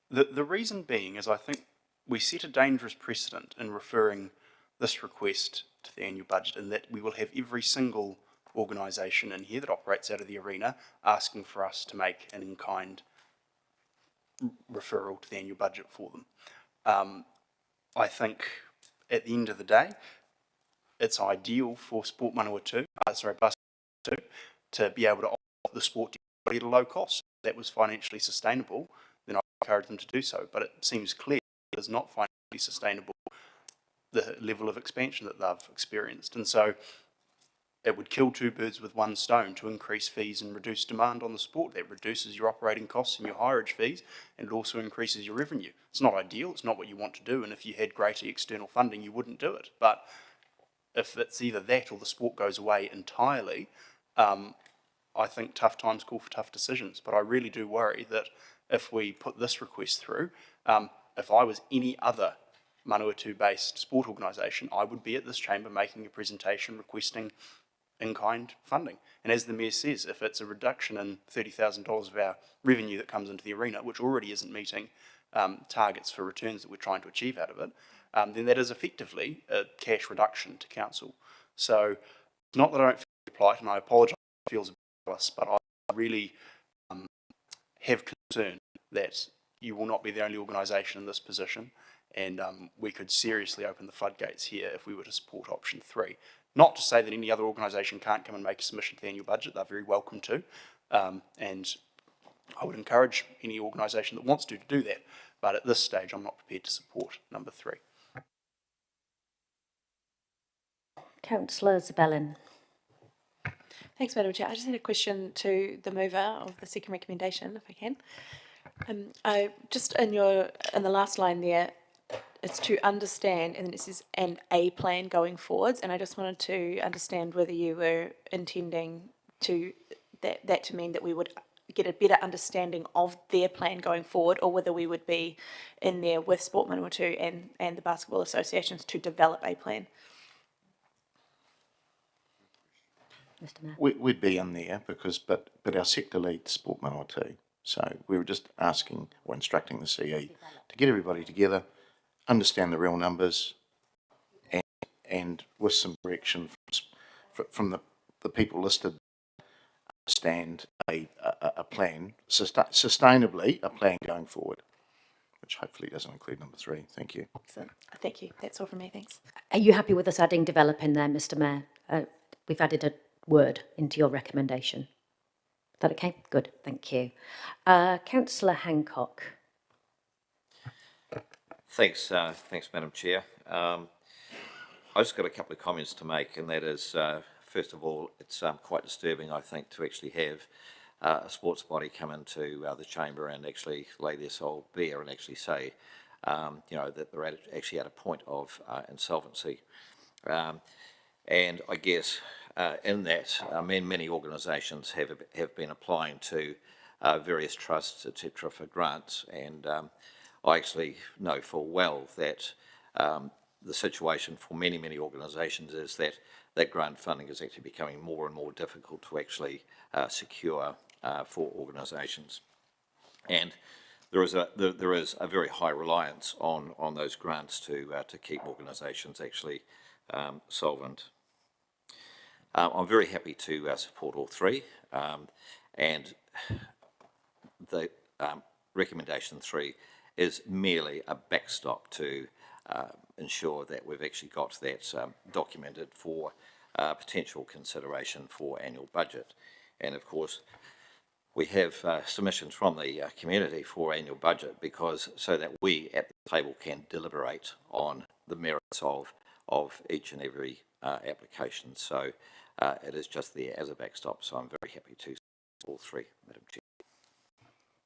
The reason being is I think we set a dangerous precedent in referring this request to the annual budget, in that we will have every single organisation in here that operates out of the arena asking for us to make an in-kind referral to the annual budget for them. I think at the end of the day, it's ideal for Sport Manawa 2, Basketball 2, to be able to offer the sport to everybody at a low cost. If that was financially sustainable, then I encourage them to do so. But it seems clear it is not financially sustainable, the level of expansion that they've experienced. And so it would kill 2 birds with 1 stone to increase fees and reduce demand on the sport. That reduces your operating costs and your hireage fees, and it also increases your revenue. It's not ideal, it's not what you want to do, and if you had greater external funding, you wouldn't do it. But if it's either that or the sport goes away entirely, I think tough times call for tough decisions. But I really do worry that if we put this request through, if I was any other Manawa 2-based sport organisation, I would be at this chamber making a presentation requesting in-kind funding. And as the Mayor says, if it's a reduction in $30,000 of our revenue that comes into the arena, which already isn't meeting targets for returns that we're trying to achieve out of it, then that is effectively a cash reduction to council. So it's not that I don't feel the plight, and I apologise if it feels a bit jealous, but I really have concern that you will not be the only organisation in this position, and we could seriously open the floodgates here if we were to support option 3. Not to say that any other organisation can't come and make a submission to the annual budget, they're very welcome to, and I would encourage any organisation that wants to do that, but at this stage I'm not prepared to support number 3. Councillor Zabellin. Thanks, Madam Chair. I just had a question to the mover of the second recommendation, if I can. Just in the last line there, it's to understand, and then it says, and a plan going forwards, and I just wanted to understand whether you were intending to, that to mean that we would get a better understanding of their plan going forward, or whether we would be in there with Sport Manawatu and the basketball associations to develop a plan. Mr Mayor. We'd be in there because, but our sector leads Sport Manawatu. So we were just asking or instructing the CE to get everybody together, understand the real numbers, and with some direction from the people listed, understand a plan, sustainably a plan going forward, which hopefully doesn't include number 3. Thank you. Excellent. Thank you. That's all from me. Thanks. Are you happy with us adding develop in there, Mr Mayor? We've added a word into your recommendation. Is that okay? Good, thank you. Councillor Hancock. Thanks, Madam Chair. I've just got a couple of comments to make, and that is, first of all, it's quite disturbing, I think, to actually have a sports body come into the chamber and actually lay their soul bare and actually say, that they're actually at a point of insolvency. And I guess in that, many organisations have been applying to various trusts, etc., for grants, and I actually know full well that the situation for many organisations is that grant funding is actually becoming more and more difficult to actually secure for organisations, and there is a very high reliance on those grants to keep organisations actually solvent. I'm very happy to support all 3, and the recommendation 3 is merely a backstop to ensure that we've actually got that documented for potential consideration for annual budget. And of course, we have submissions from the community for annual budget so that we at the table can deliberate on the merits of each and every application. So it is just there as a backstop. So I'm very happy to support all 3, Madam Chair.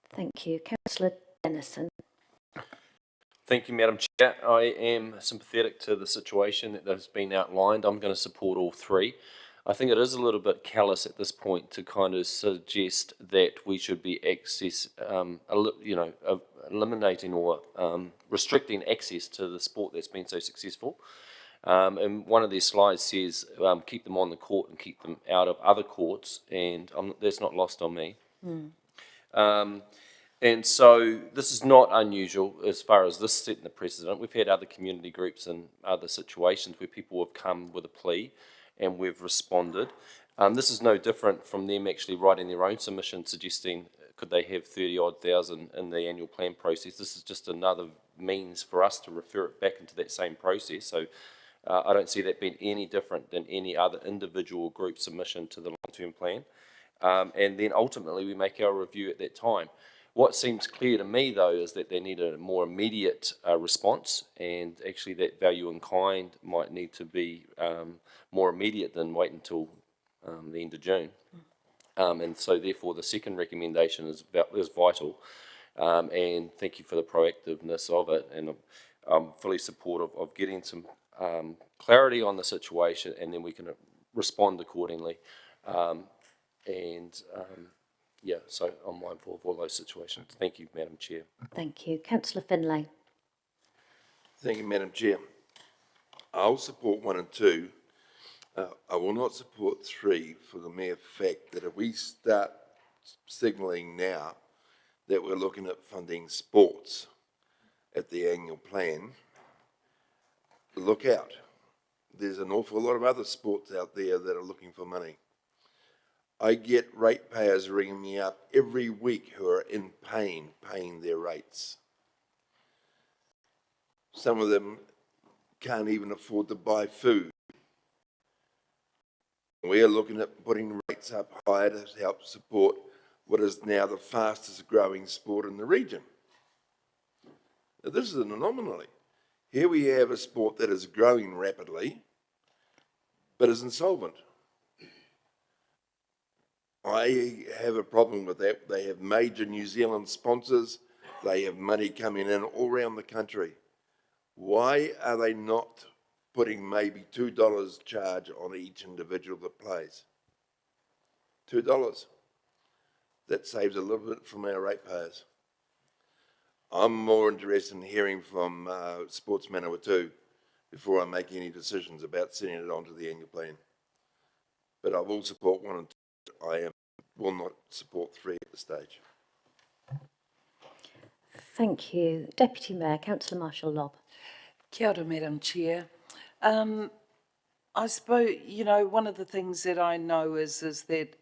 Thank you. Councillor Dennison. Thank you, Madam Chair. I am sympathetic to the situation that has been outlined. I'm going to support all 3. I think it is a little bit callous at this point to kind of suggest that we should be eliminating or restricting access to the sport that's been so successful. And one of these slides says keep them on the court and keep them out of other courts, and that's not lost on me. And so this is not unusual as far as this setting the precedent. We've had other community groups and other situations where people have come with a plea and we've responded. This is no different from them actually writing their own submission suggesting could they have 30-odd thousand in the annual plan process. This is just another means for us to refer it back into that same process. So I don't see that being any different than any other individual group submission to the long-term plan. And then ultimately we make our review at that time. What seems clear to me, though, is that they need a more immediate response, and actually that value in kind might need to be more immediate than wait until the end of June. And so, therefore, the second recommendation is vital, and thank you for the proactiveness of it, and I'm fully supportive of getting some clarity on the situation, and then we can respond accordingly. Yeah, so I'm mindful of all those situations. Thank you, Madam Chair. Thank you. Councillor Finlay. Thank you, Madam Chair. I'll support 1 and 2. I will not support 3 for the mere fact that if we start signalling now that we're looking at funding sports at the annual plan, look out. There's an awful lot of other sports out there that are looking for money. I get ratepayers ringing me up every week who are in pain paying their rates. Some of them can't even afford to buy food. We're looking at putting rates up higher to help support what is now the fastest growing sport in the region. Now, this is an anomaly. Here we have a sport that is growing rapidly, but is insolvent. I have a problem with that. They have major New Zealand sponsors. They have money coming in all around the country. Why are they not putting maybe $2 charge on each individual that plays? $2. That saves a little bit from our ratepayers. I'm more interested in hearing from Sports Manawatu before I make any decisions about sending it onto the annual plan. But I will support 1 and 2. Will not support 3 at this stage. Thank you. Deputy Mayor, Councillor Marshall Lobb. Kia ora, Madam Chair. I suppose, one of the things that I know is that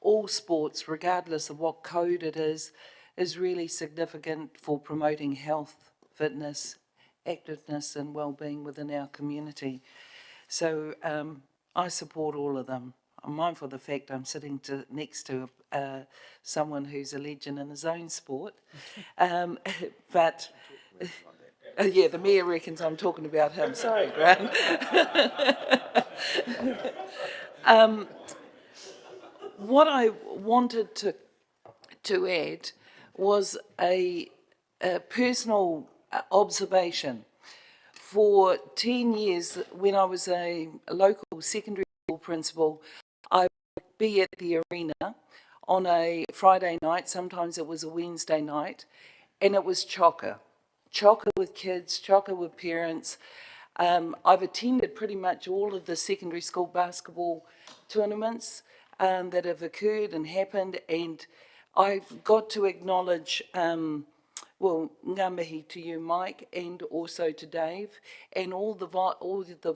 all sports, regardless of what code it is really significant for promoting health, fitness, activeness and well-being within our community. So I support all of them. I'm mindful of the fact I'm sitting next to someone who's a legend in his own sport. But yeah, the Mayor reckons I'm talking about him. Sorry, Grant. What I wanted to add was a personal observation. For 10 years, when I was a local secondary school principal, I would be at the arena on a Friday night, sometimes it was a Wednesday night, and it was chocker with kids, chocker with parents. I've attended pretty much all of the secondary school basketball tournaments that have occurred and happened, and I've got to acknowledge, well, ngā mihi to you, Mike, and also to Dave, and all the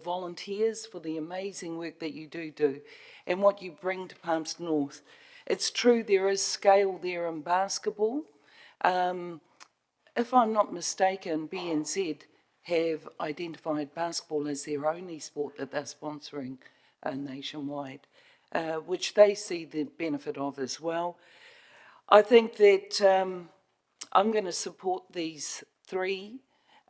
volunteers for the amazing work that you do, and what you bring to Palmerston North. It's true there is scale there in basketball. If I'm not mistaken, BNZ have identified basketball as their only sport that they're sponsoring nationwide, which they see the benefit of as well. I think that I'm going to support these 3.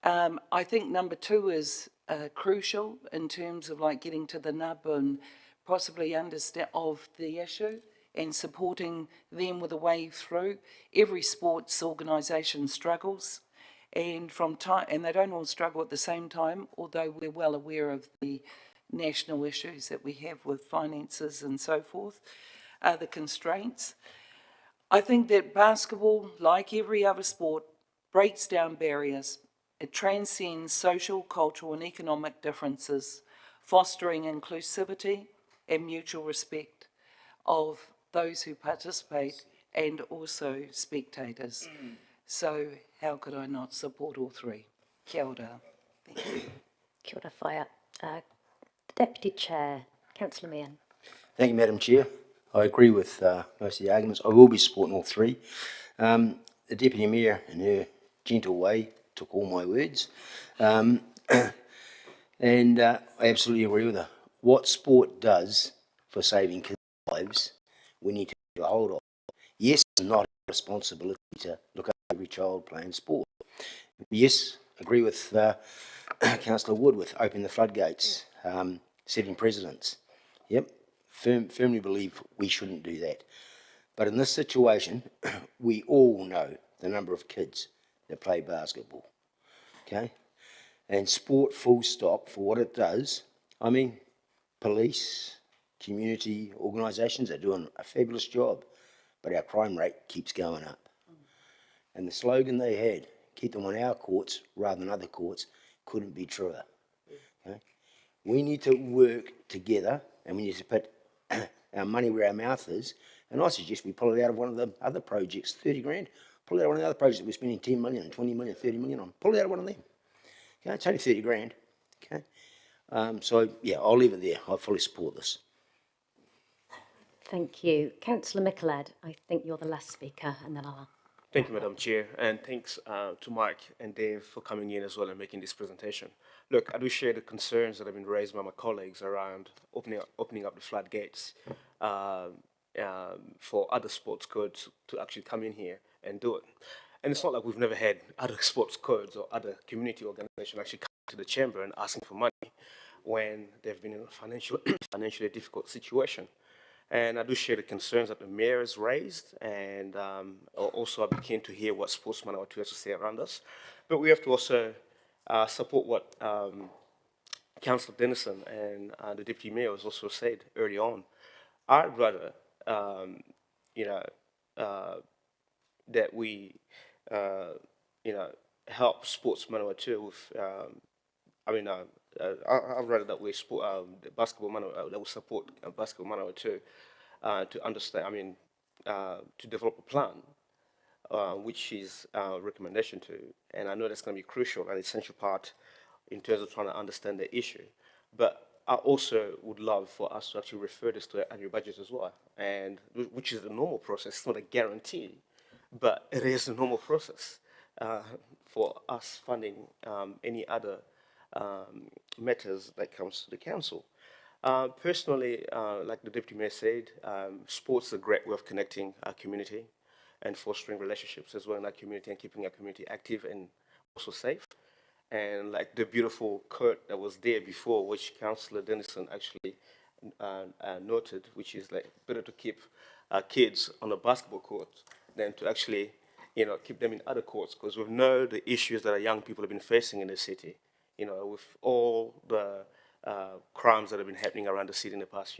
I think number 2 is crucial in terms of like getting to the nub and possibly understand of the issue and supporting them with a way through. Every sports organisation struggles, and and they don't all struggle at the same time, although we're well aware of the national issues that we have with finances and so forth, the constraints. I think that basketball, like every other sport, breaks down barriers. It transcends social, cultural and economic differences, fostering inclusivity and mutual respect of those who participate and also spectators. So how could I not support all 3? Kia ora. Thank you. Kia ora whaia. Deputy Chair, Councillor Meehan. Thank you, Madam Chair. I agree with most of the arguments. I will be supporting all 3. The Deputy Mayor, in her gentle way, took all my words. And I absolutely agree with her. What sport does for saving kids' lives, we need to get a hold of. Yes, it's not a responsibility to look after every child playing sport. Yes, agree with Councillor Wood with opening the floodgates, setting precedents. Yep, firmly believe we shouldn't do that. But in this situation, we all know the number of kids that play basketball, okay? And sport, full stop, for what it does, I mean, police, community organisations are doing a fabulous job, but our crime rate keeps going up. And the slogan they had, keep them on our courts rather than other courts, couldn't be truer. Okay? We need to work together, and we need to put our money where our mouth is, and I suggest we pull it out of one of the other projects, 30 grand, pull it out of one of the other projects that we're spending 10 million, 20 million, 30 million on, pull it out of one of them. Okay, it's only 30 grand, okay? So, yeah, I'll leave it there. I fully support this. Thank you. Councillor Mickelad, I think you're the last speaker, and then I'll... Thank you, Madam Chair, and thanks to Mike and Dave for coming in as well and making this presentation. Look, I do share the concerns that have been raised by my colleagues around opening up the floodgates for other sports codes to actually come in here and do it. And it's not like we've never had other sports codes or other community organizations actually come to the chamber and asking for money when they've been in a financially difficult situation. And I do share the concerns that the mayor has raised, and also I'd be keen to hear what Sports Manawatu has to say around us. But we have to also support what Councillor Dennison and the Deputy Mayor has also said early on. I'd rather, you know, that we, you know, help Sports Manawatu with, I'd rather that we support the basketball Manawatu, that we support basketball Manawatu to understand, to develop a plan, which is our recommendation to. And I know that's going to be crucial and essential part in terms of trying to understand the issue. But I also would love for us to actually refer this to the annual budget as well, and which is the normal process. It's not a guarantee, but it is a normal process for us funding any other matters that comes to the council. Personally, like the Deputy Mayor said, sports is a great way of connecting our community and fostering relationships as well in our community and keeping our community active and also safe. And like the beautiful quote that was there before, which Councillor Dennison actually noted, which is like better to keep our kids on a basketball court than to actually, you know, keep them in other courts, because we know the issues that our young people have been facing in the city, you know, with all the crimes that have been happening around the city in the past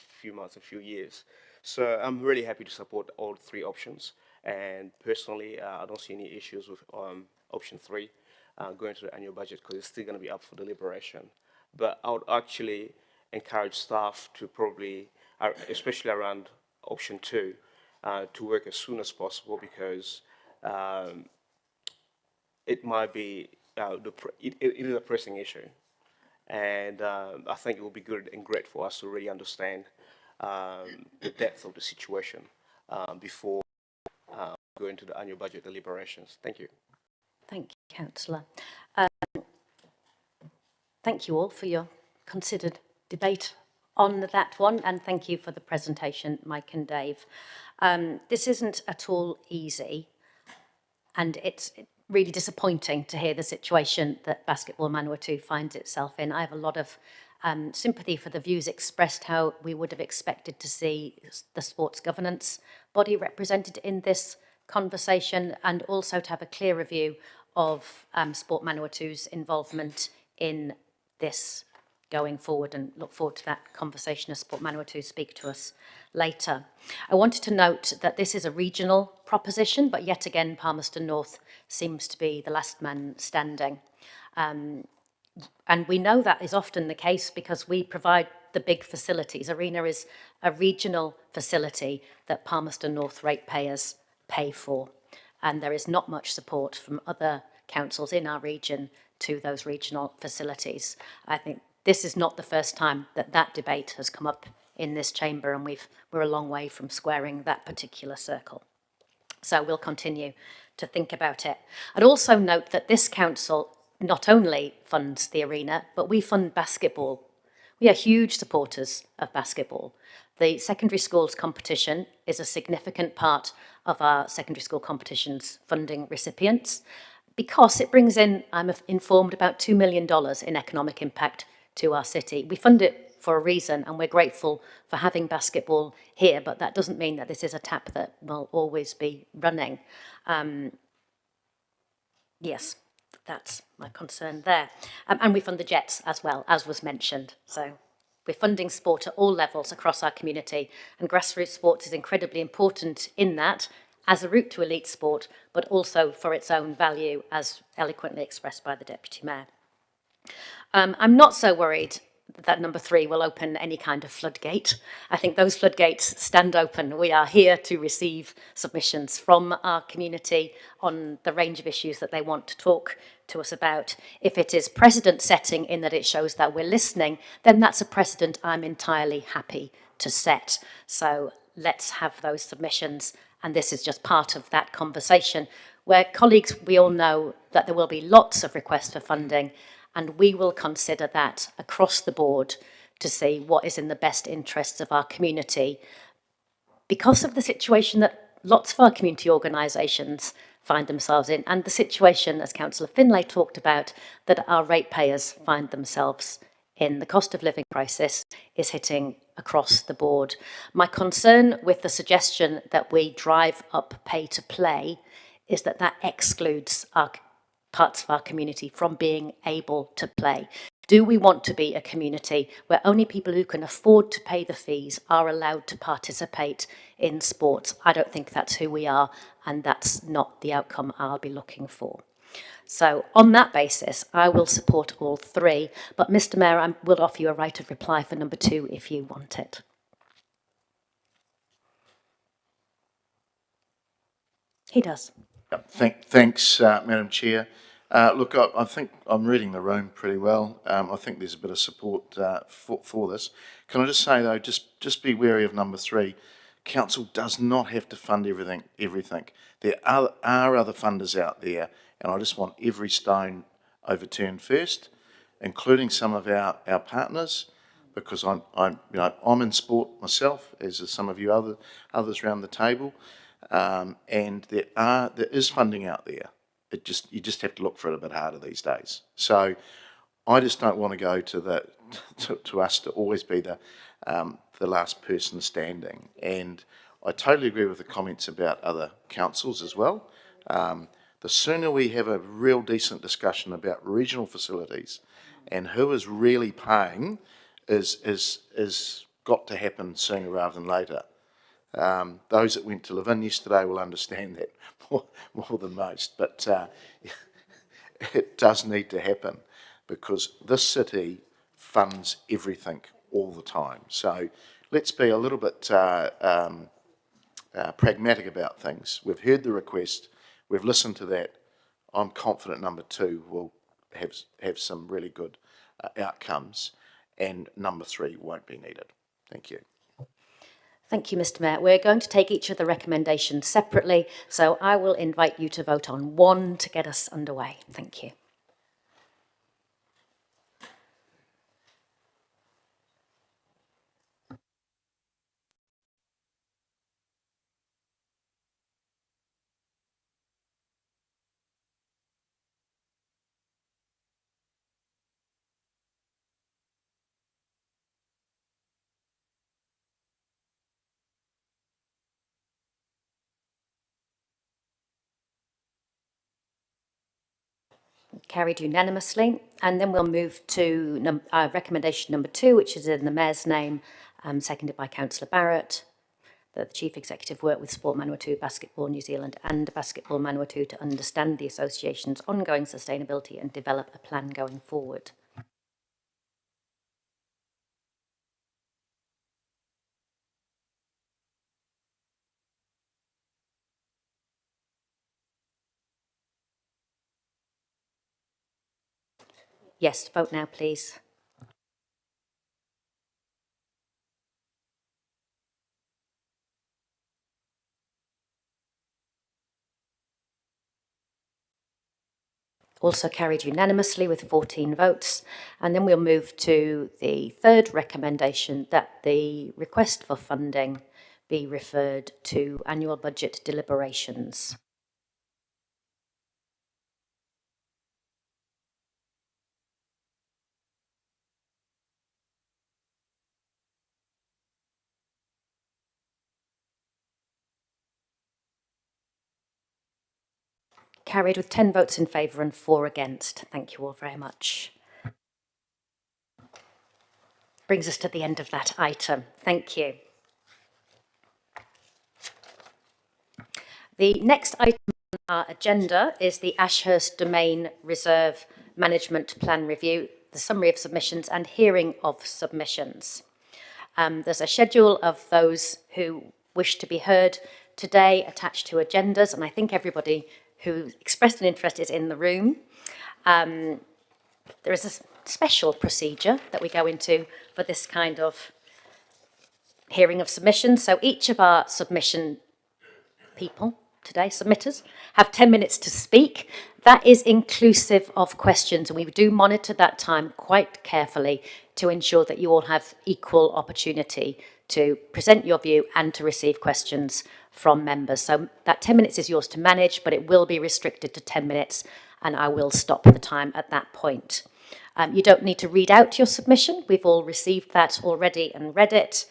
few months, a few years. So I'm really happy to support all three options. And personally, I don't see any issues with option 3 going to the annual budget, because it's still going to be up for deliberation. But I would actually encourage staff to probably, especially around option 2, to work as soon as possible, because it might be, it is a pressing issue. And I think it will be good and great for us to really understand the depth of the situation before going to the annual budget deliberations. Thank you. Thank you, Councillor. Thank you all for your considered debate on that one, and thank you for the presentation, Mike and Dave. This isn't at all easy, and it's really disappointing to hear the situation that Basketball Manawatu finds itself in. I have a lot of sympathy for the views expressed, how we would have expected to see the sports governance body represented in this conversation, and also to have a clearer view of Sport Manawatu's involvement in this going forward, and look forward to that conversation as Sport Manawatu speak to us later. I wanted to note that this is a regional proposition, but yet again Palmerston North seems to be the last man standing. And we know that is often the case because we provide the big facilities. Arena is a regional facility that Palmerston North ratepayers pay for, and there is not much support from other councils in our region to those regional facilities. I think this is not the first time that that debate has come up in this chamber, and we're a long way from squaring that particular circle. So we'll continue to think about it. I'd also note that this council not only funds the Arena, but we fund basketball. We are huge supporters of basketball. The secondary schools competition is a significant part of our secondary school competitions funding recipients, because it brings in, I'm informed, about $2 million in economic impact to our city. We fund it for a reason, and we're grateful for having basketball here, but that doesn't mean that this is a tap that will always be running. Yes, that's my concern there. And we fund the Jets as well, as was mentioned. So we're funding sport at all levels across our community, and grassroots sports is incredibly important in that, as a route to elite sport, but also for its own value, as eloquently expressed by the Deputy Mayor. I'm not so worried that number 3 will open any kind of floodgate. I think those floodgates stand open. We are here to receive submissions from our community on the range of issues that they want to talk to us about. If it is precedent setting in that it shows that we're listening, then that's a precedent I'm entirely happy to set. So let's have those submissions, and this is just part of that conversation where, colleagues, we all know that there will be lots of requests for funding, and we will consider that across the board to see what is in the best interests of our community, because of the situation that lots of our community organisations find themselves in, and the situation, as Councillor Finlay talked about, that our ratepayers find themselves in the cost of living crisis is hitting across the board. My concern with the suggestion that we drive up pay to play is that that excludes our parts of our community from being able to play. Do we want to be a community where only people who can afford to pay the fees are allowed to participate in sports? I don't think that's who we are, and that's not the outcome I'll be looking for. So on that basis, I will support all three, but Mr. Mayor, I will offer you a right of reply for number 2 if you want it. He does. Thanks, Madam Chair. Look, I think I'm reading the room pretty well. I think there's a bit of support for this. Can I just say, though, just be wary of number 3. Council does not have to fund everything. There are other funders out there, and I just want every stone overturned first, including some of our partners, because I'm in sport myself, as are some of you others around the table, and there is funding out there. You just have to look for it a bit harder these days. So I just don't want to go to us to always be the last person standing. And I totally agree with the comments about other councils as well. The sooner we have a real decent discussion about regional facilities and who is really paying is got to happen sooner rather than later. Those that went to Levin yesterday will understand that more than most, but it does need to happen because this city funds everything all the time. So let's be a little bit pragmatic about things. We've heard the request, we've listened to that. I'm confident number 2 will have some really good outcomes, and number 3 won't be needed. Thank you. Thank you, Mr. Mayor. We're going to take each of the recommendations separately, so I will invite you to vote on 1 to get us underway. Thank you. Carried unanimously. And then we'll move to recommendation number 2, which is in the Mayor's name, seconded by Councillor Barrett, that the Chief Executive work with Sport Manawatu, Basketball New Zealand and Basketball Manawatu to understand the association's ongoing sustainability and develop a plan going forward. Yes, vote now, please. Also carried unanimously with 14 votes. And then we'll move to the third recommendation, that the request for funding be referred to annual budget deliberations. Carried with 10 votes in favour and 4 against. Thank you all very much. Brings us to the end of that item. Thank you. The next item on our agenda is the Ashurst Domain Reserve Management Plan Review, the summary of submissions and hearing of submissions. There's a schedule of those who wish to be heard today attached to agendas, and I think everybody who expressed an interest is in the room. There is a special procedure that we go into for this kind of hearing of submissions. So each of our submission people today, submitters, have 10 minutes to speak. That is inclusive of questions, and we do monitor that time quite carefully to ensure that you all have equal opportunity to present your view and to receive questions from members. So that 10 minutes is yours to manage, but it will be restricted to 10 minutes, and I will stop the time at that point. You don't need to read out your submission. We've all received that already and read it.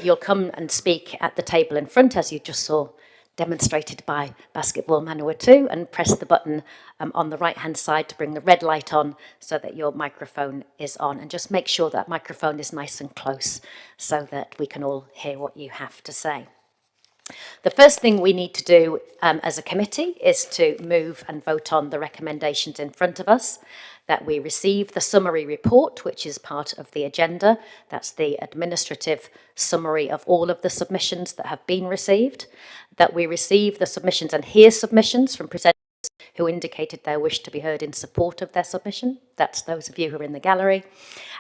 You'll come and speak at the table in front, as you just saw demonstrated by Basketball Manawatu, and press the button on the right-hand side to bring the red light on so that your microphone is on. And just make sure that microphone is nice and close so that we can all hear what you have to say. The first thing we need to do as a committee is to move and vote on the recommendations in front of us, that we receive the summary report, which is part of the agenda. That's the administrative summary of all of the submissions that have been received, that we receive the submissions and hear submissions from presenters who indicated their wish to be heard in support of their submission. That's those of you who are in the gallery.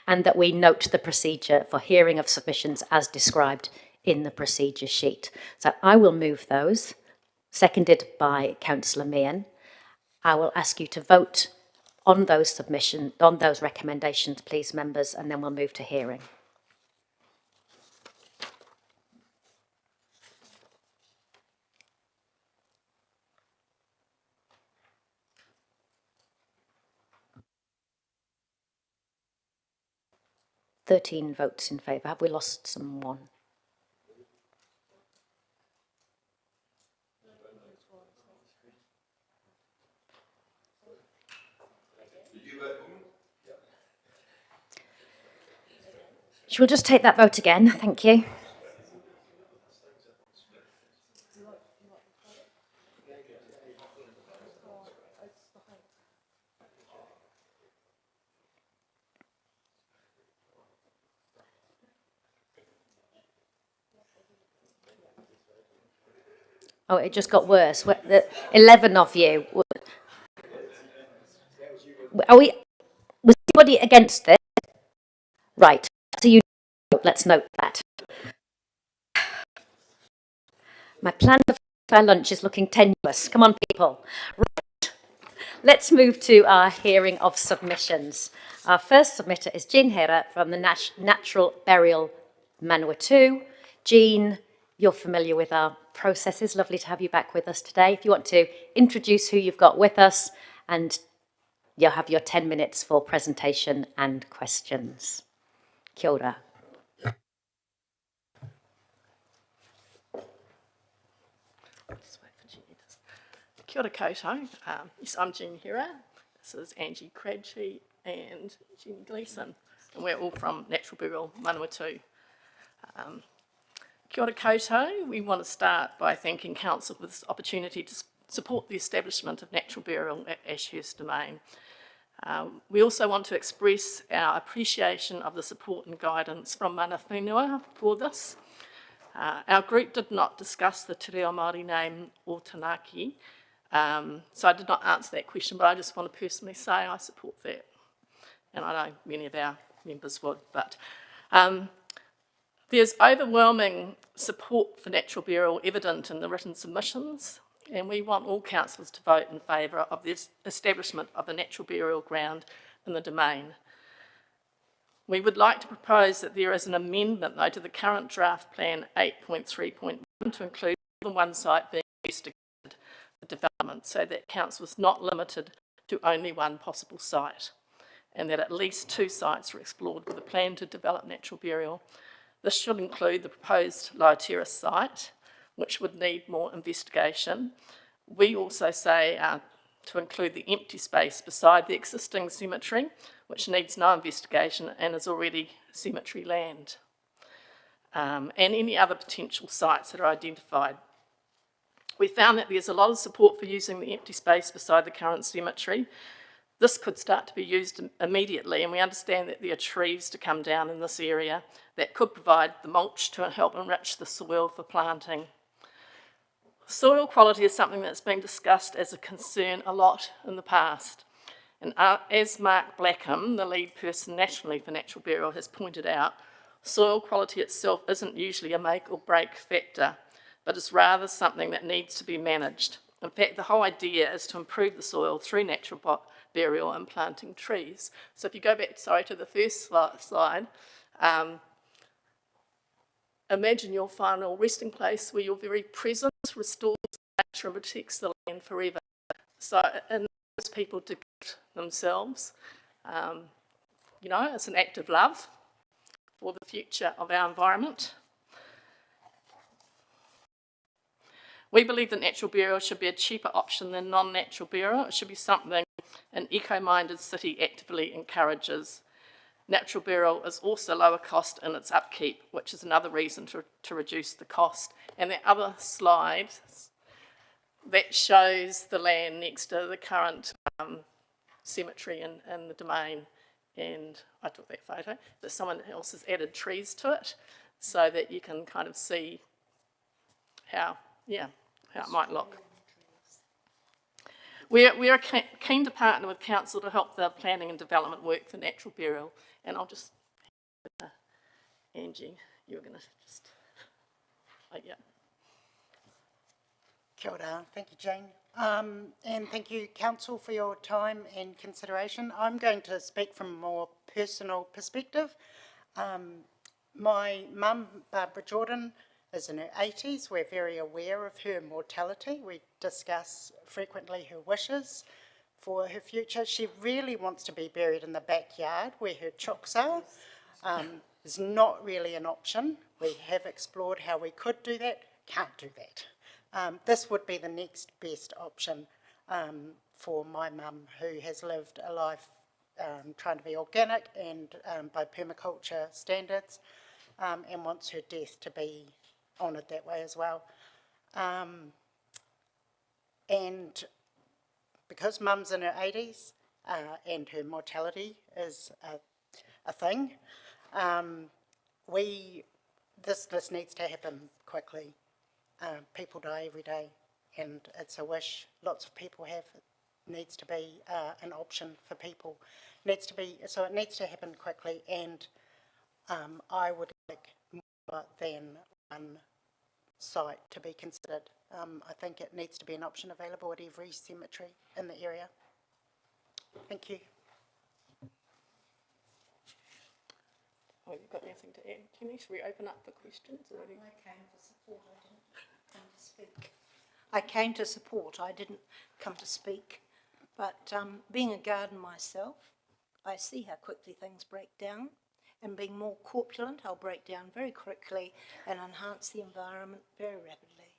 And that we note the procedure for hearing of submissions as described in the procedure sheet. So I will move those, seconded by Councillor Meehan. I will ask you to vote on those recommendations, please, members, and then we'll move to hearing. "13 votes in favour. Have we lost someone? We'll just take that vote again. Thank you. Oh, it just got worse. The 11 of you. Was anybody against this? Right. So you let's note that. My plan for lunch is looking tenuous. Come on, people. Right. Let's move to our hearing of submissions. Our first submitter is Jean Hera from the Natural Burial Manawatu. Jean, you're familiar with our processes. Lovely to have you back with us today. If you want to introduce who you've got with us, and you'll have your 10 minutes for presentation and questions. Kia ora. Kia ora koutou. Yes, I'm Jean Hera. This is Angie Cradshey and Jenny Gleeson, and we're all from Natural Burial Manawatu. Kia ora koutou. We want to start by thanking Council for this opportunity to support the establishment of natural burial at Ashurst Domain. We also want to express our appreciation of the support and guidance from Mana Whenua for this. Our group did not discuss the Te Reo Māori name or Tanaki, so I did not answer that question, but I just want to personally say I support that. And I know many of our members would, but there's overwhelming support for natural burial evident in the written submissions, and we want all councillors to vote in favour of the establishment of a natural burial ground in the domain. We would like to propose that there is an amendment, though, to the current draft plan 8.3.1 to include more than one site being investigated for development, so that council is not limited to only one possible site, and that at least 2 sites are explored with a plan to develop natural burial. This should include the proposed Lower Terrace site, which would need more investigation. We also say to include the empty space beside the existing cemetery, which needs no investigation and is already cemetery land, and any other potential sites that are identified. We found that there's a lot of support for using the empty space beside the current cemetery. This could start to be used immediately, and we understand that there are trees to come down in this area that could provide the mulch to help enrich the soil for planting. Soil quality is something that's been discussed as a concern a lot in the past. And as Mark Blackham, the lead person nationally for natural burial, has pointed out, soil quality itself isn't usually a make or break factor, but is rather something that needs to be managed. In fact, the whole idea is to improve the soil through natural burial and planting trees. So if you go back, to the first slide, imagine your final resting place where your very presence restores nature and protects the land forever. So it enables people to gift themselves You know, it's an act of love for the future of our environment. We believe that natural burial should be a cheaper option than non-natural burial. It should be something an eco-minded city actively encourages. Natural burial is also lower cost in its upkeep, which is another reason to reduce the cost. And the other slide that shows the land next to the current cemetery in the domain, and I took that photo, but someone else has added trees to it so that you can kind of see how it might look. We're keen to partner with council to help the planning and development work for natural burial, and I'll just, Angie, you were going to just, yeah. Kia ora. Thank you, Jane. And thank you, Council, for your time and consideration. I'm going to speak from a more personal perspective. My mum, Barbara Jordan, is in her 80s. We're very aware of her mortality. We discuss frequently her wishes for her future. She really wants to be buried in the backyard where her chooks are. It's not really an option. We have explored how we could do that, can't do that. This would be the next best option for my mum, who has lived a life trying to be organic and by permaculture standards, and wants her death to be honoured that way as well. And because mum's in her 80s and her mortality is a thing, this needs to happen quickly. People die every day, and it's a wish lots of people have. It needs to be an option for people. So it needs to happen quickly, and I would like more than one site to be considered. I think it needs to be an option available at every cemetery in the area. Thank you. Oh, you've got anything to add, Jenny? Should we open up for questions? I came to support, I didn't come to speak. I came to support, I didn't come to speak. But being a garden myself, I see how quickly things break down. And being more corpulent, I'll break down very quickly and enhance the environment very rapidly.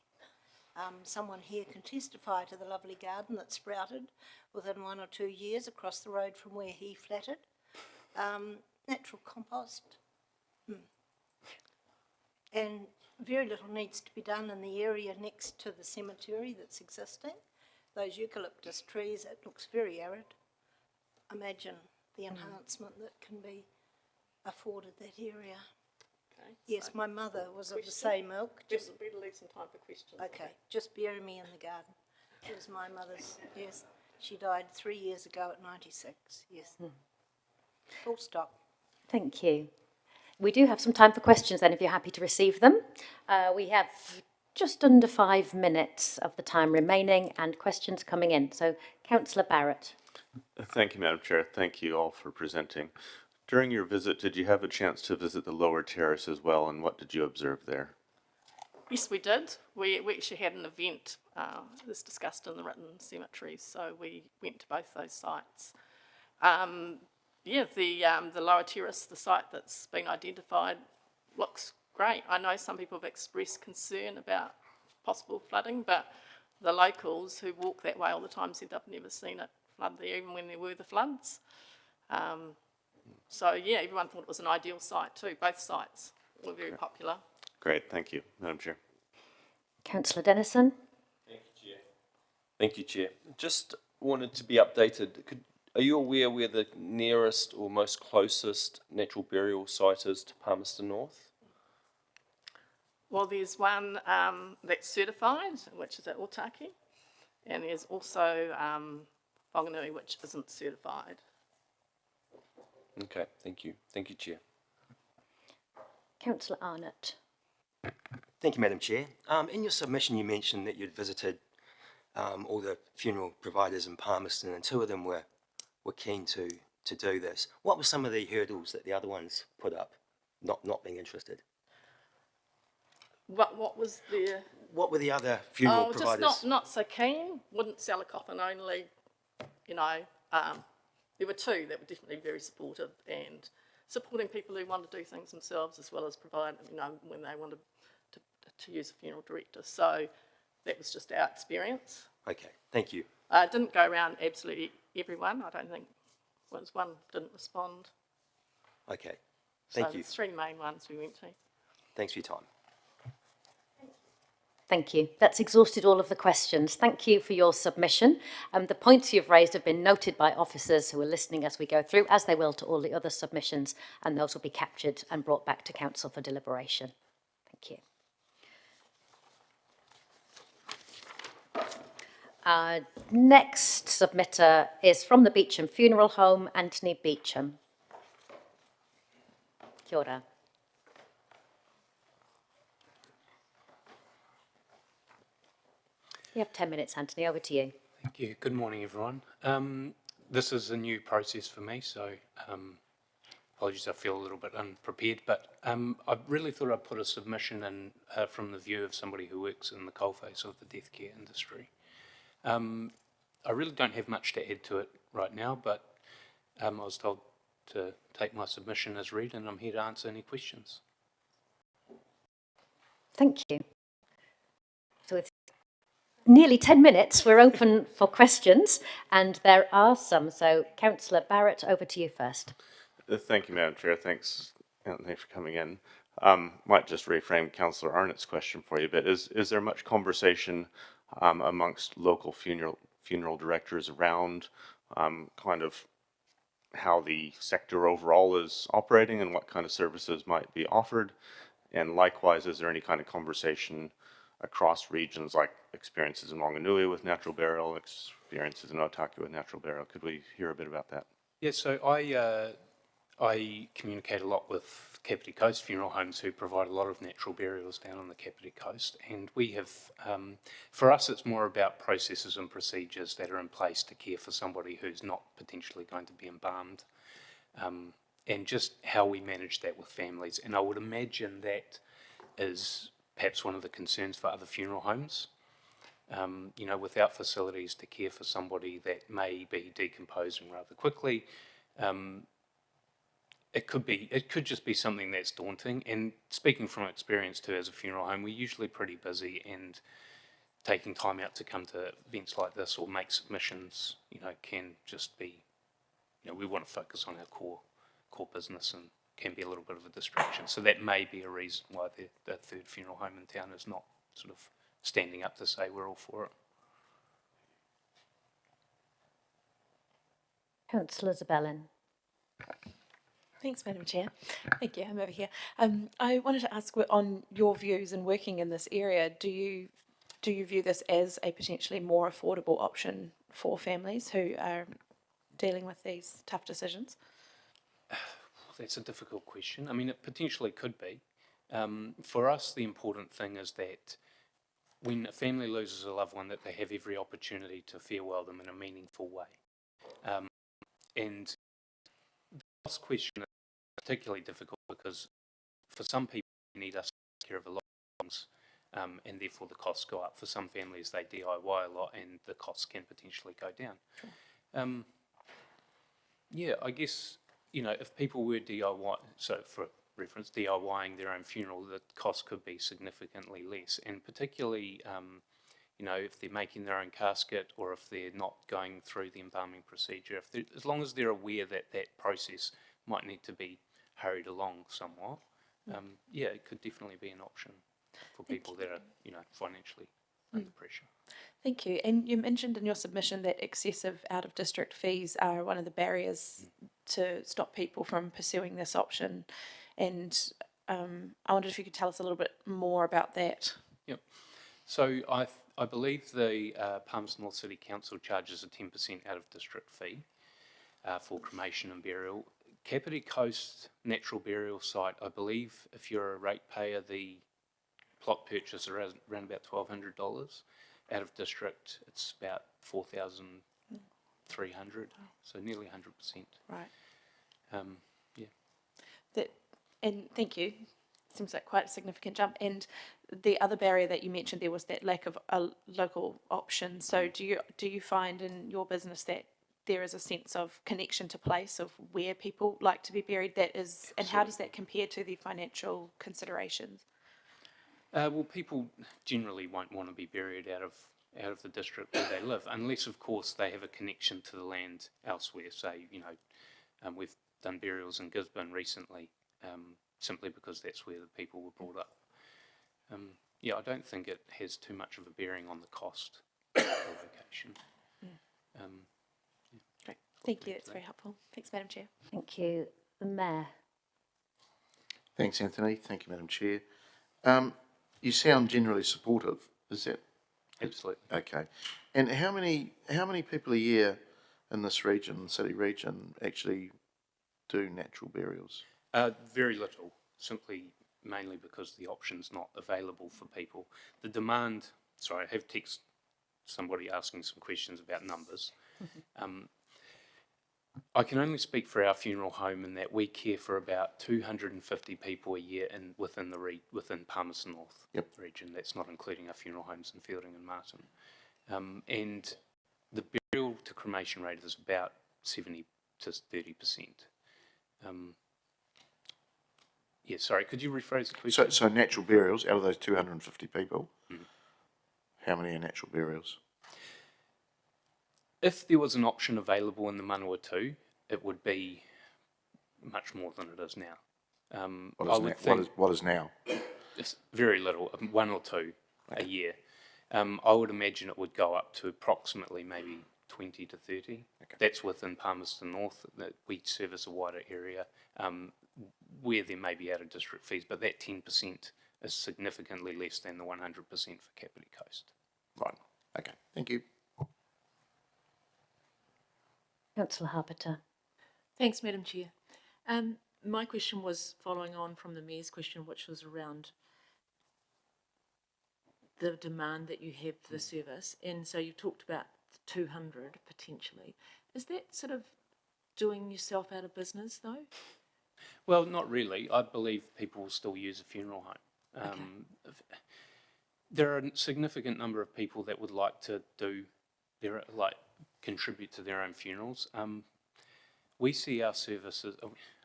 Someone here can testify to the lovely garden that sprouted within 1 or 2 years across the road from where he flattered. Natural compost. And very little needs to be done in the area next to the cemetery that's existing. Those eucalyptus trees, it looks very arid. Imagine the enhancement that can be afforded that area. Okay, yes, so my mother was of the same ilk. Just better leave some time for questions. Okay, just bury me in the garden. It was my mother's, yes. She died 3 years ago at 96, yes. Full stop. Thank you. We do have some time for questions then, if you're happy to receive them. We have just under 5 minutes of the time remaining and questions coming in. So, Councillor Barrett. Thank you, Madam Chair. Thank you all for presenting. During your visit, did you have a chance to visit the lower terrace as well, and what did you observe there? Yes, we did. We actually had an event that's discussed in the written cemeteries, so we went to both those sites. Yeah, the lower terrace, the site that's been identified, looks great. I know some people have expressed concern about possible flooding, but the locals who walk that way all the time said they've never seen it flood there, even when there were the floods. So yeah, everyone thought it was an ideal site too. Both sites were very popular. Great, thank you, Madam Chair. Councillor Dennison. Thank you, Chair. Thank you, Chair. Just wanted to be updated. Are you aware where the nearest or most closest natural burial site is to Palmerston North? Well, there's one that's certified, which is at Otaki, and there's also Whanganui, which isn't certified. Okay, thank you. Thank you, Chair. Councillor Arnott. Thank you, Madam Chair. In your submission, you mentioned that you'd visited all the funeral providers in Palmerston, and 2 of them were keen to do this. What were some of the hurdles that the other ones put up, not being interested? What was the... What were the other funeral providers? Just not so keen, wouldn't sell a coffin only, you know, there were two that were definitely very supportive and supporting people who want to do things themselves as well as provide, when they wanted to use a funeral director. So that was just our experience. Okay, thank you. Didn't go around absolutely everyone. I don't think one didn't respond. Okay, thank you. So the three main ones we went to. Thanks for your time. Thank you. That's exhausted all of the questions. Thank you for your submission. The points you've raised have been noted by officers who are listening as we go through, as they will to all the other submissions, and those will be captured and brought back to Council for deliberation. Thank you. Next submitter is from the Beecham Funeral Home, Anthony Beecham. Kia ora. You have 10 minutes, Anthony. Over to you. Thank you. Good morning, everyone. This is a new process for me, so apologies, I feel a little bit unprepared, but I really thought I'd put a submission in from the view of somebody who works in the coalface of the death care industry. I really don't have much to add to it right now, but I was told to take my submission as read, and I'm here to answer any questions. Thank you. So with nearly 10 minutes, we're open for questions, and there are some. So, Councillor Barrett, over to you first. Thank you, Madam Chair. Thanks, Anthony, for coming in. Might just reframe Councillor Arnott's question for you, but is there much conversation amongst local funeral directors around kind of how the sector overall is operating and what kind of services might be offered? And likewise, is there any kind of conversation across regions, like experiences in Wanganui with natural burial, experiences in Otaki with natural burial? Could we hear a bit about that? Yeah, so I communicate a lot with Kapiti Coast Funeral Homes, who provide a lot of natural burials down on the Kapiti Coast, and we have, for us, it's more about processes and procedures that are in place to care for somebody who's not potentially going to be embalmed, and just how we manage that with families. And I would imagine that is perhaps one of the concerns for other funeral homes. Without facilities to care for somebody that may be decomposing rather quickly, it could just be something that's daunting. And speaking from experience too, as a funeral home, we're usually pretty busy, and taking time out to come to events like this or make submissions, can just be, we want to focus on our core business, and can be a little bit of a distraction. So that may be a reason why the third funeral home in town is not sort of standing up to say we're all for it. Councillor Zabellin. Thanks, Madam Chair. Thank you, I'm over here. I wanted to ask on your views in working in this area, do you view this as a potentially more affordable option for families who are dealing with these tough decisions? That's a difficult question. I mean, it potentially could be. For us, the important thing is that when a family loses a loved one, that they have every opportunity to farewell them in a meaningful way. And the last question is particularly difficult because for some people, they need us to take care of a lot of things, and therefore the costs go up. For some families, they DIY a lot, and the costs can potentially go down. Sure. Yeah, I guess, if people were DIY, so for reference, DIYing their own funeral, the cost could be significantly less. And particularly, if they're making their own casket, or if they're not going through the embalming procedure, as long as they're aware that that process might need to be hurried along somewhat, yeah, it could definitely be an option for people that are, financially under pressure. Thank you. And you mentioned in your submission that excessive out-of-district fees are one of the barriers to stop people from pursuing this option. And I wondered if you could tell us a little bit more about that. Yep. So I believe the Palmerston North City Council charges a 10% out-of-district fee for cremation and burial. Kapiti Coast Natural Burial Site, I believe if you're a ratepayer, the plot purchase around about $1,200. Out of district, it's about 4,300, so nearly 100%. Right. Yeah. And thank you. Seems like quite a significant jump. And the other barrier that you mentioned there was that lack of a local option. So do you find in your business that there is a sense of connection to place of where people like to be buried. That is, and how does that compare to the financial considerations? Well, people generally won't want to be buried out of the district where they live, unless, of course, they have a connection to the land elsewhere. Say, we've done burials in Gisborne recently, simply because that's where the people were brought up. I don't think it has too much of a bearing on the cost of the location. Great. Thank you. That's very helpful. Thanks, Madam Chair. Thank you. The Mayor. Thanks, Anthony. Thank you, Madam Chair. You sound generally supportive. Is that? Absolutely. Okay. And how many people a year in this region, city region, actually do natural burials? Very little, mainly because the option's not available for people. The demand, sorry, I have text somebody asking some questions about numbers. I can only speak for our funeral home in that we care for about 250 people a year within Palmerston North region. That's not including our funeral homes in Fielding and Martin. And the burial to cremation rate is about 70 to 30%. Sorry, could you rephrase the question? So natural burials, out of those 250 people, how many are natural burials? If there was an option available in the Manawatu, it would be much more than it is now. What is now? It's very little, 1 or 2 a year. I would imagine it would go up to approximately maybe 20 to 30. Okay. That's within Palmerston North. That we service a wider area where there may be out-of-district fees, but that 10% is significantly less than the 100% for Kapiti Coast. Right. Okay. Thank you. Councillor Harpiter. Thanks, Madam Chair. My question was following on from the Mayor's question, which was around the demand that you have for the service. And so you've talked about 200 potentially. Is that sort of doing yourself out of business, though? Well, not really. I believe people will still use a funeral home. There are a significant number of people that would like to contribute to their own funerals. We see our services,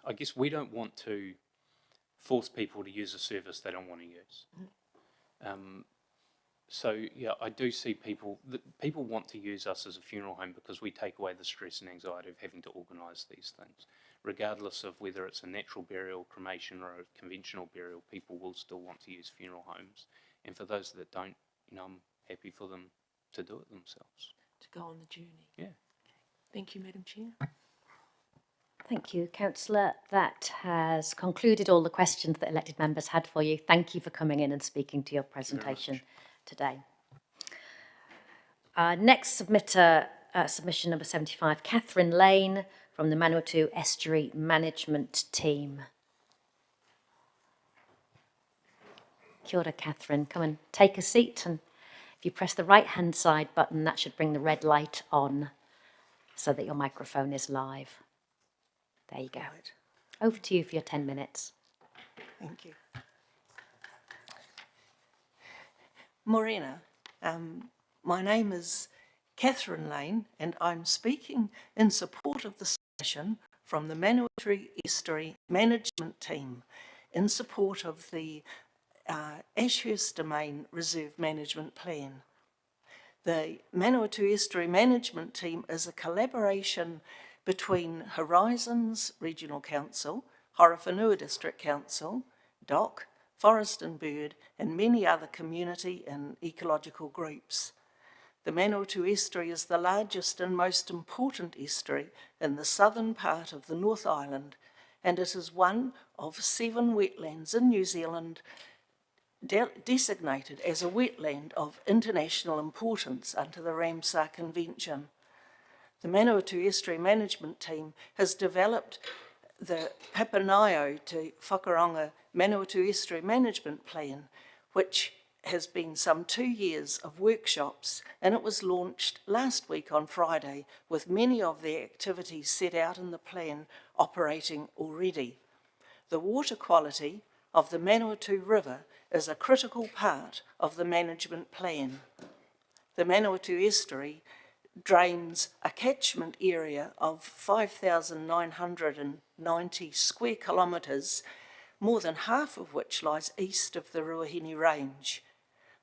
I guess we don't want to force people to use a service they don't want to use. So yeah, I do see people want to use us as a funeral home because we take away the stress and anxiety of having to organise these things. Regardless of whether it's a natural burial, cremation or a conventional burial, people will still want to use funeral homes. And for those that don't, I'm happy for them to do it themselves. To go on the journey. Yeah. Okay. Thank you, Madam Chair. Thank you, Councillor. That has concluded all the questions that elected members had for you. Thank you for coming in and speaking to your presentation today. Next submitter, submission number 75, Catherine Lane from the Manawatu Estuary Management Team. Kia ora, Catherine. Come and take a seat, and if you press the right-hand side button, that should bring the red light on so that your microphone is live. There you go. Over to you for your 10 minutes. Thank you. Morena, my name is Catherine Lane, and I'm speaking in support of the submission from the Manawatu Estuary Management Team in support of the Ashurst Domain Reserve Management Plan. The Manawatu Estuary Management Team is a collaboration between Horizons Regional Council, Horowhenua District Council, DOC, Forest and Bird, and many other community and ecological groups. The Manawatu Estuary is the largest and most important estuary in the southern part of the North Island, and it is one of 7 wetlands in New Zealand designated as a wetland of international importance under the Ramsar Convention. The Manawatu Estuary Management Team has developed the Papanio to Whakaronga Manawatu Estuary Management Plan, which has been some 2 years of workshops, and it was launched last week on Friday with many of the activities set out in the plan operating already. The water quality of the Manawatu River is a critical part of the management plan. The Manawatu Estuary drains a catchment area of 5,990 square kilometres, more than half of which lies east of the Ruahine Range.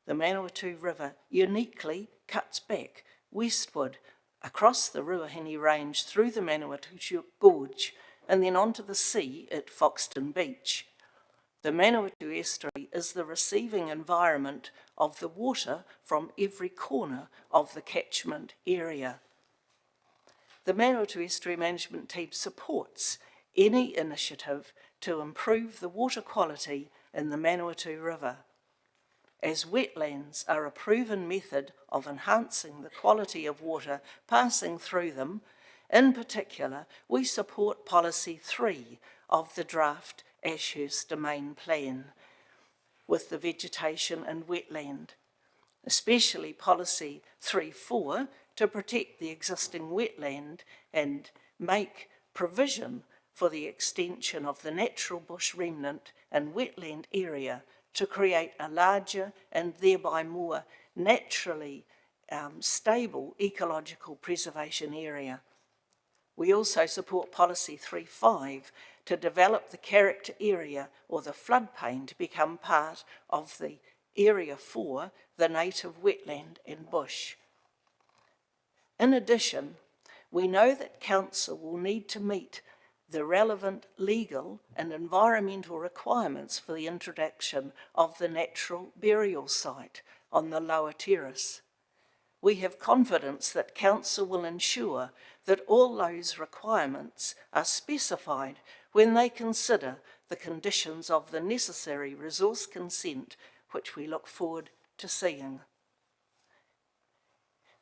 The Manawatu River uniquely cuts back westward across the Ruahine Range through the Manawatu Gorge and then onto the sea at Foxton Beach. The Manawatu Estuary is the receiving environment of the water from every corner of the catchment area. The Manawatu Estuary Management Team supports any initiative to improve the water quality in the Manawatu River. As wetlands are a proven method of enhancing the quality of water passing through them, in particular, we support Policy 3 of the draft Ashurst Domain Plan with the vegetation and wetland, especially Policy 3.4 to protect the existing wetland and make provision for the extension of the natural bush remnant and wetland area to create a larger and thereby more naturally stable ecological preservation area. We also support Policy 3.5 to develop the character area or the floodplain to become part of the Area 4, the native wetland and bush. In addition, we know that Council will need to meet the relevant legal and environmental requirements for the introduction of the natural burial site on the lower terrace. We have confidence that Council will ensure that all those requirements are specified when they consider the conditions of the necessary resource consent, which we look forward to seeing.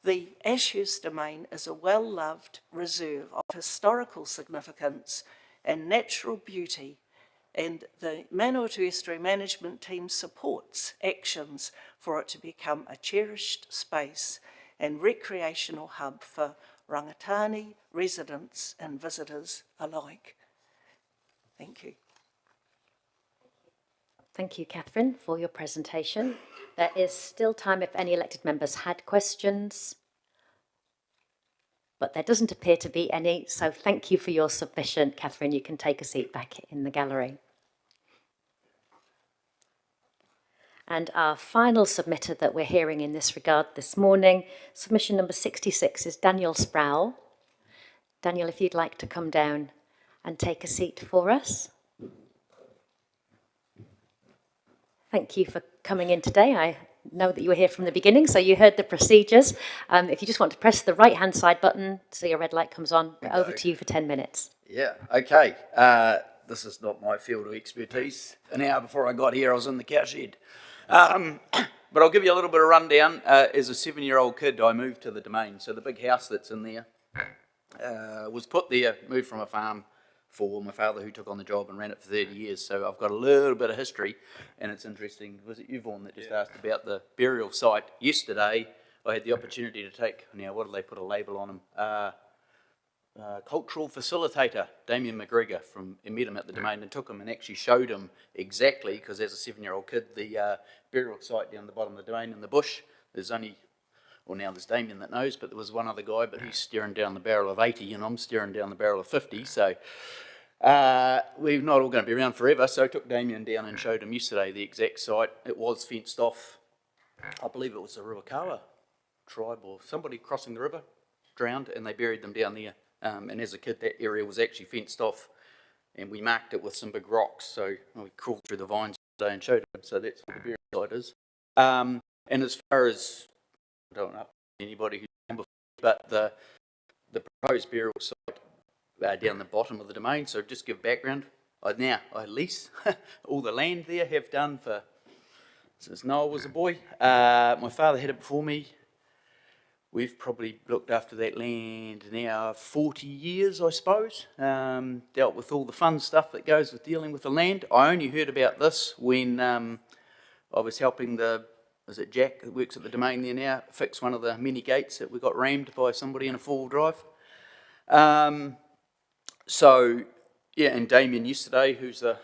The Ashurst Domain is a well-loved reserve of historical significance and natural beauty, and the Manawatu Estuary Management Team supports actions for it to become a cherished space and recreational hub for rangatani, residents and visitors alike. Thank you. Thank you, Catherine, for your presentation. There is still time if any elected members had questions, but there doesn't appear to be any, so thank you for your submission. Catherine, you can take a seat back in the gallery. And our final submitter that we're hearing in this regard this morning, submission number 66, is Daniel Sproul. Daniel, if you'd like to come down and take a seat for us. Thank you for coming in today. I know that you were here from the beginning, so you heard the procedures. If you just want to press the right-hand side button so your red light comes on, over to you for 10 minutes. Yeah, okay. This is not my field of expertise. An hour before I got here, I was in the cowshed. But I'll give you a little bit of rundown. As a 7-year-old kid, I moved to the Domain. So the big house that's in there was put there, moved from a farm for my father, who took on the job and ran it for 30 years. So I've got a little bit of history, and it's interesting. Was it you, Vaughan, that just asked about the burial site? Yesterday, I had the opportunity to take, now what did they put a label on him? Cultural facilitator, Damien McGregor, I met him at the Domain and took him and actually showed him exactly, because as a 7-year-old kid, the burial site down the bottom of the Domain in the bush, there's only, well now there's Damien that knows, but there was one other guy, but he's staring down the barrel of 80 and I'm staring down the barrel of 50, so we're not all going to be around forever, so I took Damien down and showed him yesterday the exact site. It was fenced off. I believe it was the Ruakawa tribe or somebody crossing the river, drowned, and they buried them down there. And as a kid, that area was actually fenced off, and we marked it with some big rocks, so we crawled through the vines today and showed him, so that's what the burial site is. And as far as, I don't know anybody who's done before, but the proposed burial site down the bottom of the Domain, so just give background, I lease all the land there, have done since Noah was a boy. My father had it before me. We've probably looked after that land now 40 years, I suppose. Dealt with all the fun stuff that goes with dealing with the land. I only heard about this when I was helping is it Jack that works at the Domain there now, fix one of the mini gates that we got rammed by somebody in a four-wheel drive. So, yeah, and Damien yesterday, who's the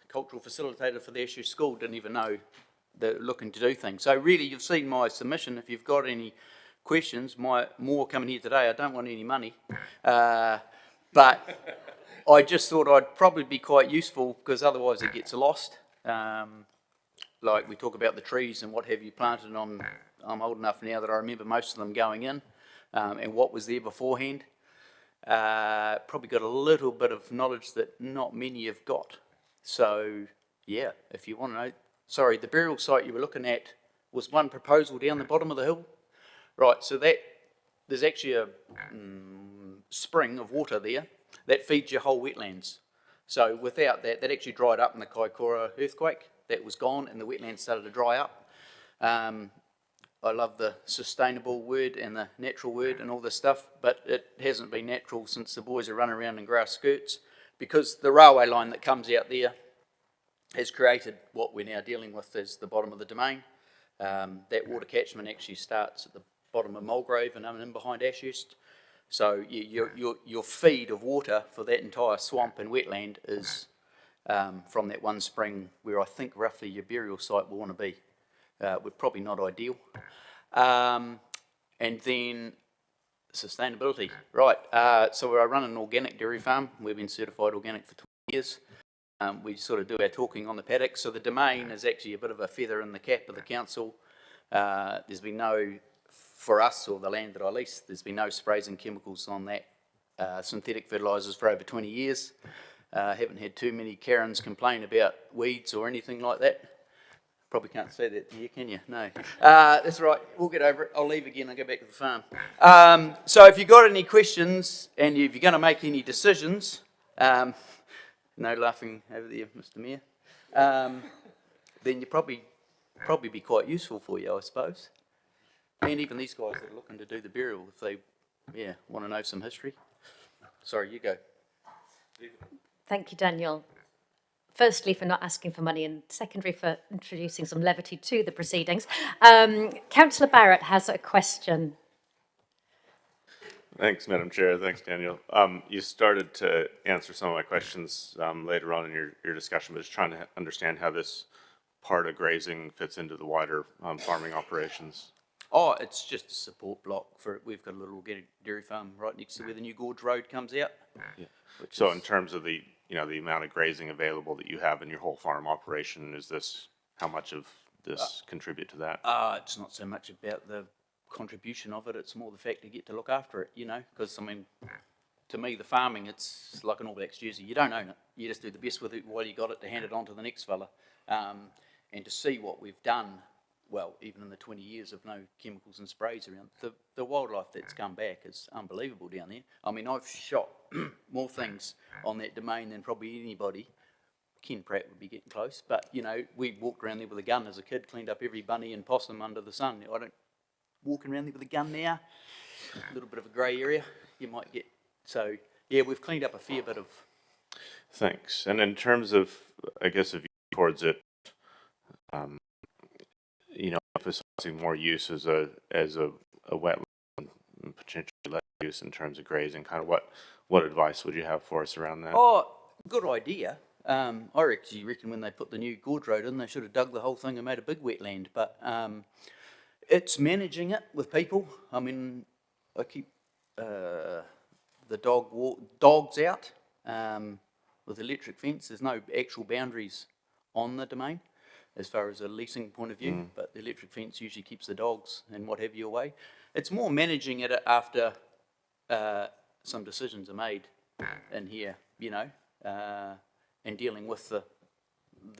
cultural facilitator for the Ashurst School, didn't even know they're looking to do things. So really, you've seen my submission. If you've got any questions. More coming here today. I don't want any money. But I just thought I'd probably be quite useful because otherwise it gets lost. Like we talk about the trees and what have you planted on. I'm old enough now that I remember most of them going in and what was there beforehand. Probably got a little bit of knowledge that not many have got. So, yeah, if you want to know. Sorry, the burial site you were looking at was one proposal down the bottom of the hill. Right, so there's actually a spring of water there that feeds your whole wetlands. So without that, that actually dried up in the Kaikoura earthquake. That was gone and the wetlands started to dry up. I love the sustainable word and the natural word and all this stuff, but it hasn't been natural since the boys are running around in grass skirts because the railway line that comes out there has created what we're now dealing with as the bottom of the domain. That water catchment actually starts at the bottom of Mulgrave and in behind Ashurst. So your feed of water for that entire swamp and wetland is from that one spring where I think roughly your burial site will want to be. We're probably not ideal. And then sustainability, right. So I run an organic dairy farm. We've been certified organic for 20 years. We sort of do our talking on the paddock. So the domain is actually a bit of a feather in the cap of the council. There's been no, for us or the land that I lease, there's been no sprays and chemicals on that synthetic fertilisers for over 20 years. Haven't had too many Karens complain about weeds or anything like that. Probably can't say that here, can you? No. That's right. We'll get over it. I'll leave again and go back to the farm. So if you've got any questions and if you're going to make any decisions, no laughing over there, Mr. Mayor, then you probably be quite useful for you, I suppose. And even these guys that are looking to do the burial, if they, want to know some history. Sorry, you go. Thank you, Daniel. Firstly, for not asking for money, and secondly, for introducing some levity to the proceedings. Councillor Barrett has a question. Thanks, Madam Chair. Thanks, Daniel. You started to answer some of my questions later on in your discussion, but just trying to understand how this part of grazing fits into the wider farming operations. Oh, it's just a support block for it. We've got a little organic dairy farm right next to where the new Gorge Road comes out. Yeah. So in terms of the amount of grazing available that you have in your whole farm operation, is this, how much of this contribute to that? It's not so much about the contribution of it, it's more the fact you get to look after it, because, I mean, to me, the farming, it's like an All Blacks jersey. You don't own it. You just do the best with it while you got it to hand it on to the next fella. And to see what we've done, well, even in the 20 years of no chemicals and sprays around, the wildlife that's come back is unbelievable down there. I mean, I've shot more things on that domain than probably anybody. Ken Pratt would be getting close, but, we walked around there with a gun as a kid, cleaned up every bunny and possum under the sun. I don't walk around there with a gun now. A little bit of a grey area you might get. So, yeah, we've cleaned up a fair bit of... Thanks. And in terms of, I guess, a view towards it, emphasizing more use as a wetland and potentially less use in terms of grazing, kind of what advice would you have for us around that? Oh, good idea. I actually reckon when they put the new Gorge Road in, they should have dug the whole thing and made a big wetland. But it's managing it with people. I mean, I keep the dogs out with electric fence. There's no actual boundaries on the domain as far as a leasing point of view, but the electric fence usually keeps the dogs and what have you away. It's more managing it after some decisions are made in here, and dealing with the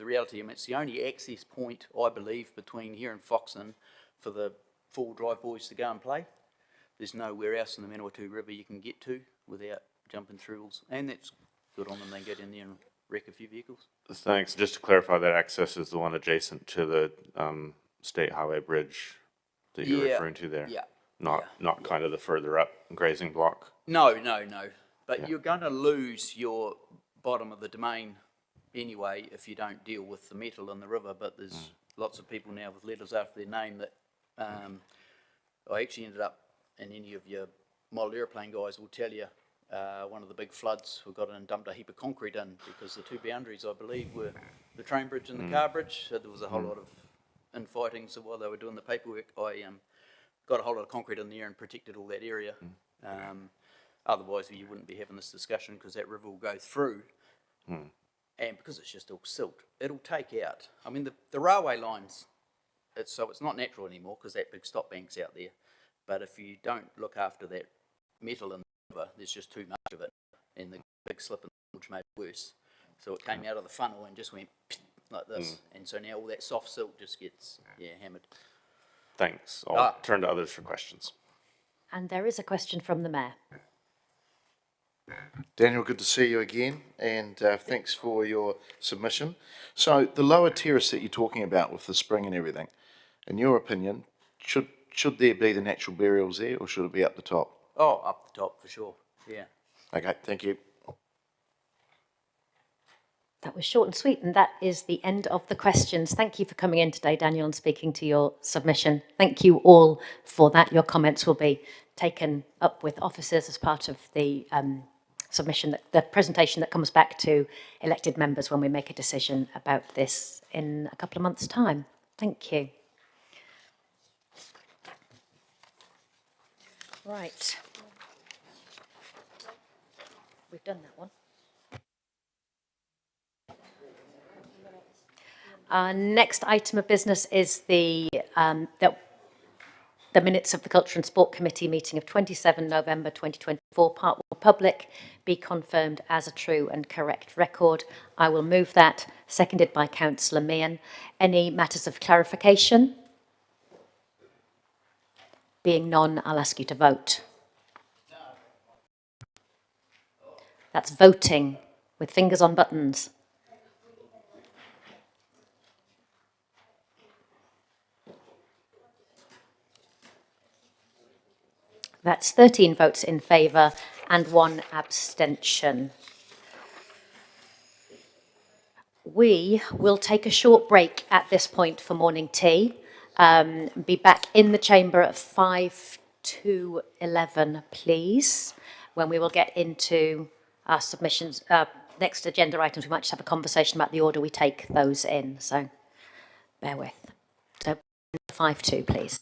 reality. I mean, it's the only access point, I believe, between here and Foxton for the full drive boys to go and play. There's nowhere else in the Manawatu River you can get to without jumping through, and that's good on them. They go down there and wreck a few vehicles. Thanks. Just to clarify, that access is the one adjacent to the state highway bridge that you're referring to there? Yeah. Not kind of the further up grazing block? No. But you're going to lose your bottom of the domain anyway if you don't deal with the metal in the river. But there's lots of people now with letters after their name that I actually ended up, and any of your model airplane guys will tell you, one of the big floods, we got in and dumped a heap of concrete in because the two boundaries, I believe, were the train bridge and the car bridge. So there was a whole lot of infighting. So while they were doing the paperwork, I got a whole lot of concrete in there and protected all that area. Otherwise, you wouldn't be having this discussion because that river will go through. And because it's just all silt, it'll take out. I mean, the railway lines, it's not natural anymore because that big stop bank's out there. But if you don't look after that metal in the river, there's just too much of it. And the big slip in the gorge made it worse. So it came out of the funnel and just went like this. And so now all that soft silt just gets, hammered. Thanks. I'll turn to others for questions. And there is a question from the Mayor. Daniel, good to see you again, and thanks for your submission. So the lower terrace that you're talking about with the spring and everything, in your opinion, should there be the natural burials there, or should it be up the top? Oh, up the top for sure, yeah. Okay, thank you. That was short and sweet, and that is the end of the questions. Thank you for coming in today, Daniel, and speaking to your submission. Thank you all for that. Your comments will be taken up with officers as part of the submission, the presentation that comes back to elected members when we make a decision about this in a couple of months' time. Thank you. Right. We've done that one. Our next item of business is the minutes of the Culture and Sport Committee meeting of 27 November 2024, Part 1 Public, be confirmed as a true and correct record. I will move that, seconded by Councillor Meehan. Any matters of clarification? Being none, I'll ask you to vote. That's voting with fingers on buttons. That's 13 votes in favour and 1 abstention. We will take a short break at this point for morning tea. Be back in the chamber at 5 to 11, please, when we will get into our submissions. Next agenda items, we might just have a conversation about the order we take those in, so bear with. So 5 to, please.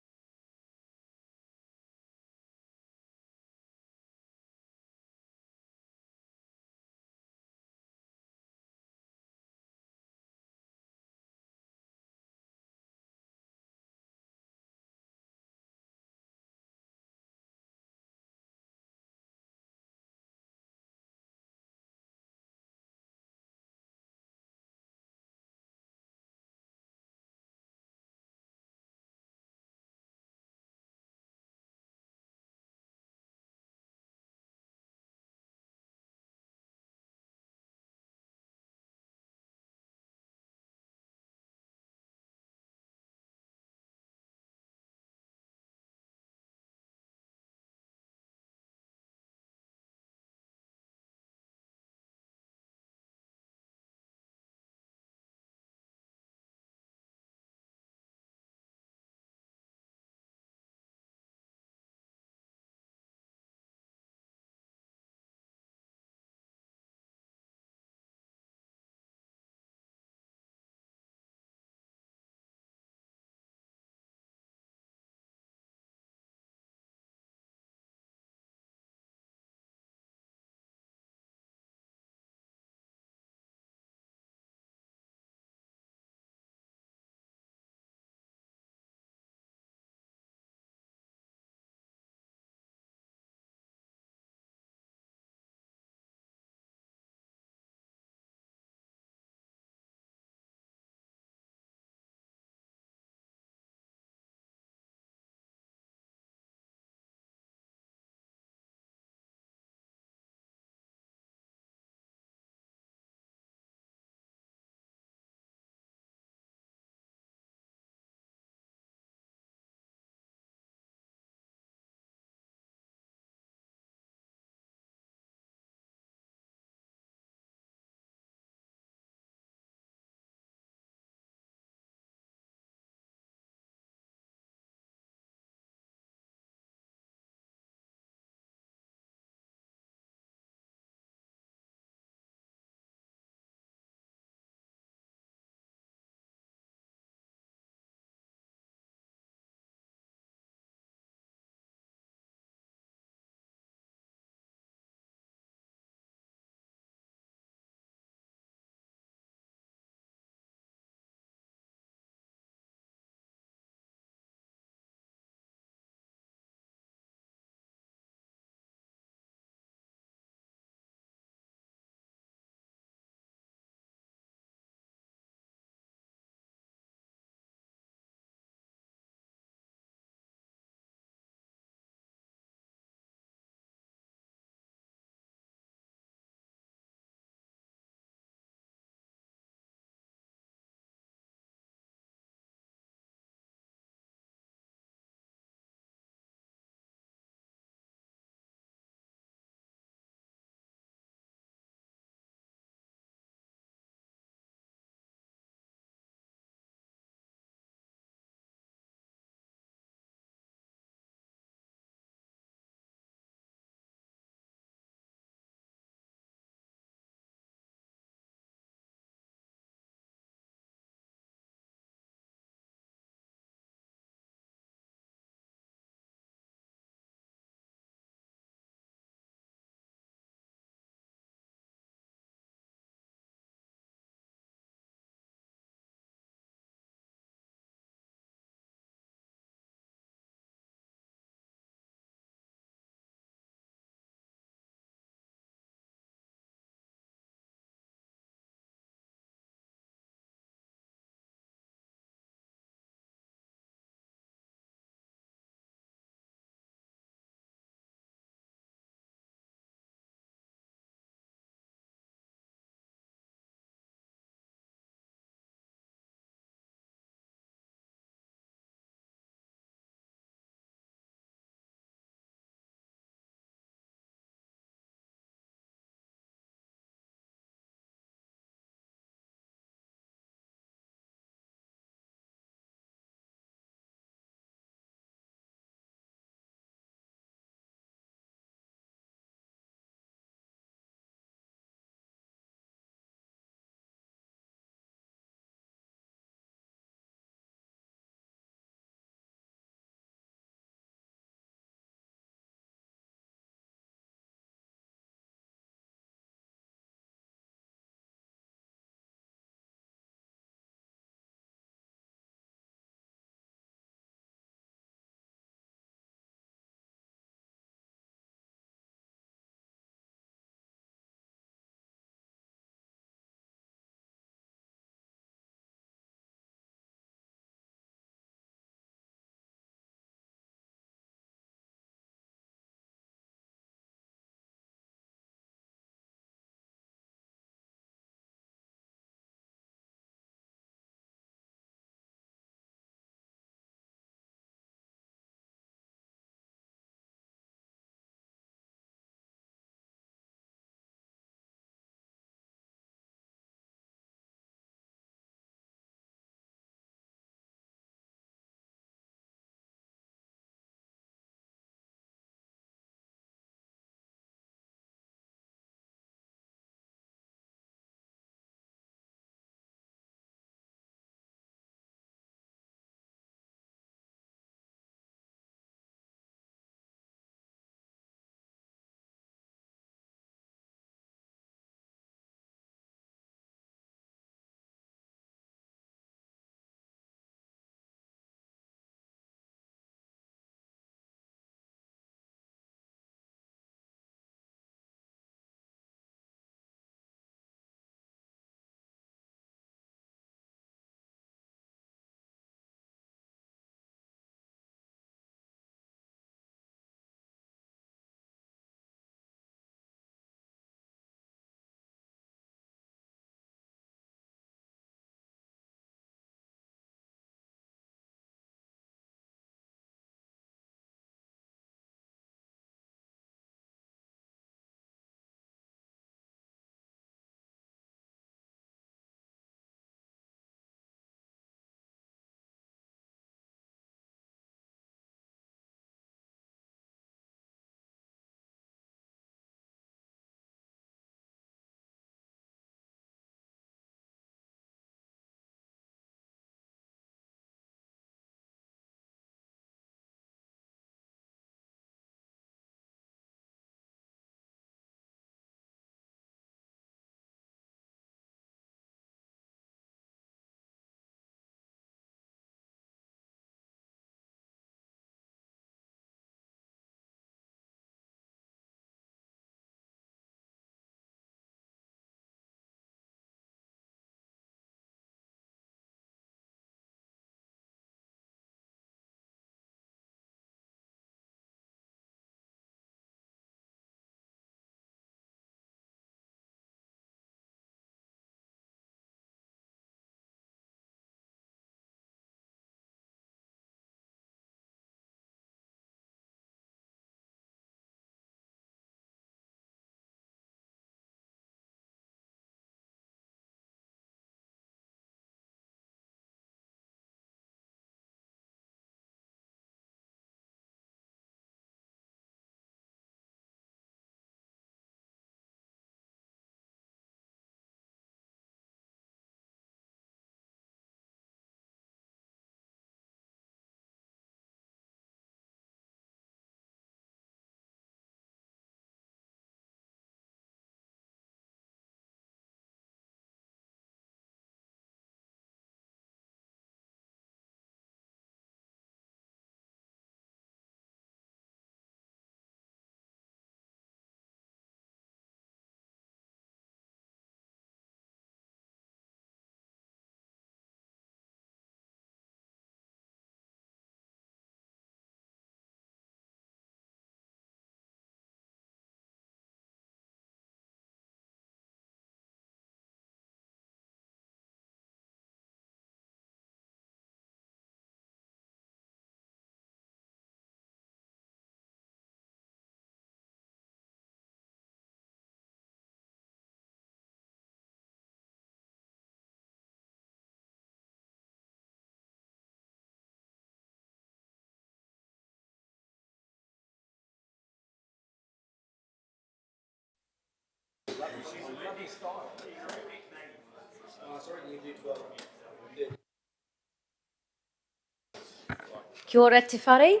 Kia ora te whare.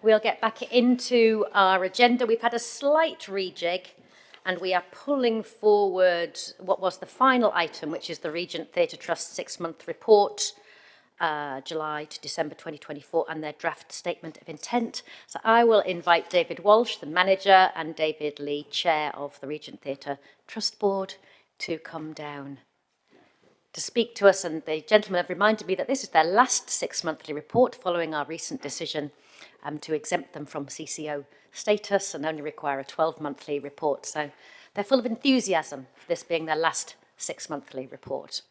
We'll get back into our agenda. We've had a slight rejig and we are pulling forward what was the final item, which is the Regent Theatre Trust 6-month report, July to December 2024, and their draft statement of intent. So I will invite David Walsh, the manager, and David Lee, chair of the Regent Theatre Trust Board, to come down to speak to us. And the gentlemen have reminded me that this is their last 6-monthly report following our recent decision to exempt them from CCO status and only require a 12-monthly report. So they're full of enthusiasm for this being their last 6-monthly report.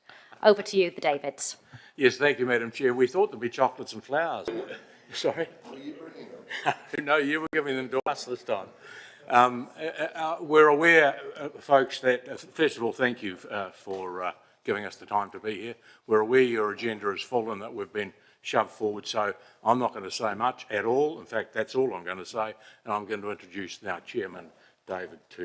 Over to you, the Davids. Yes, thank you, Madam Chair. We thought there'd be chocolates and flowers. Sorry? No, you were giving them to us this time. We're aware, folks, that, first of all, thank you for giving us the time to be here. We're aware your agenda is full and that we've been shoved forward, so I'm not going to say much at all. In fact, that's all I'm going to say, and I'm going to introduce now Chairman David to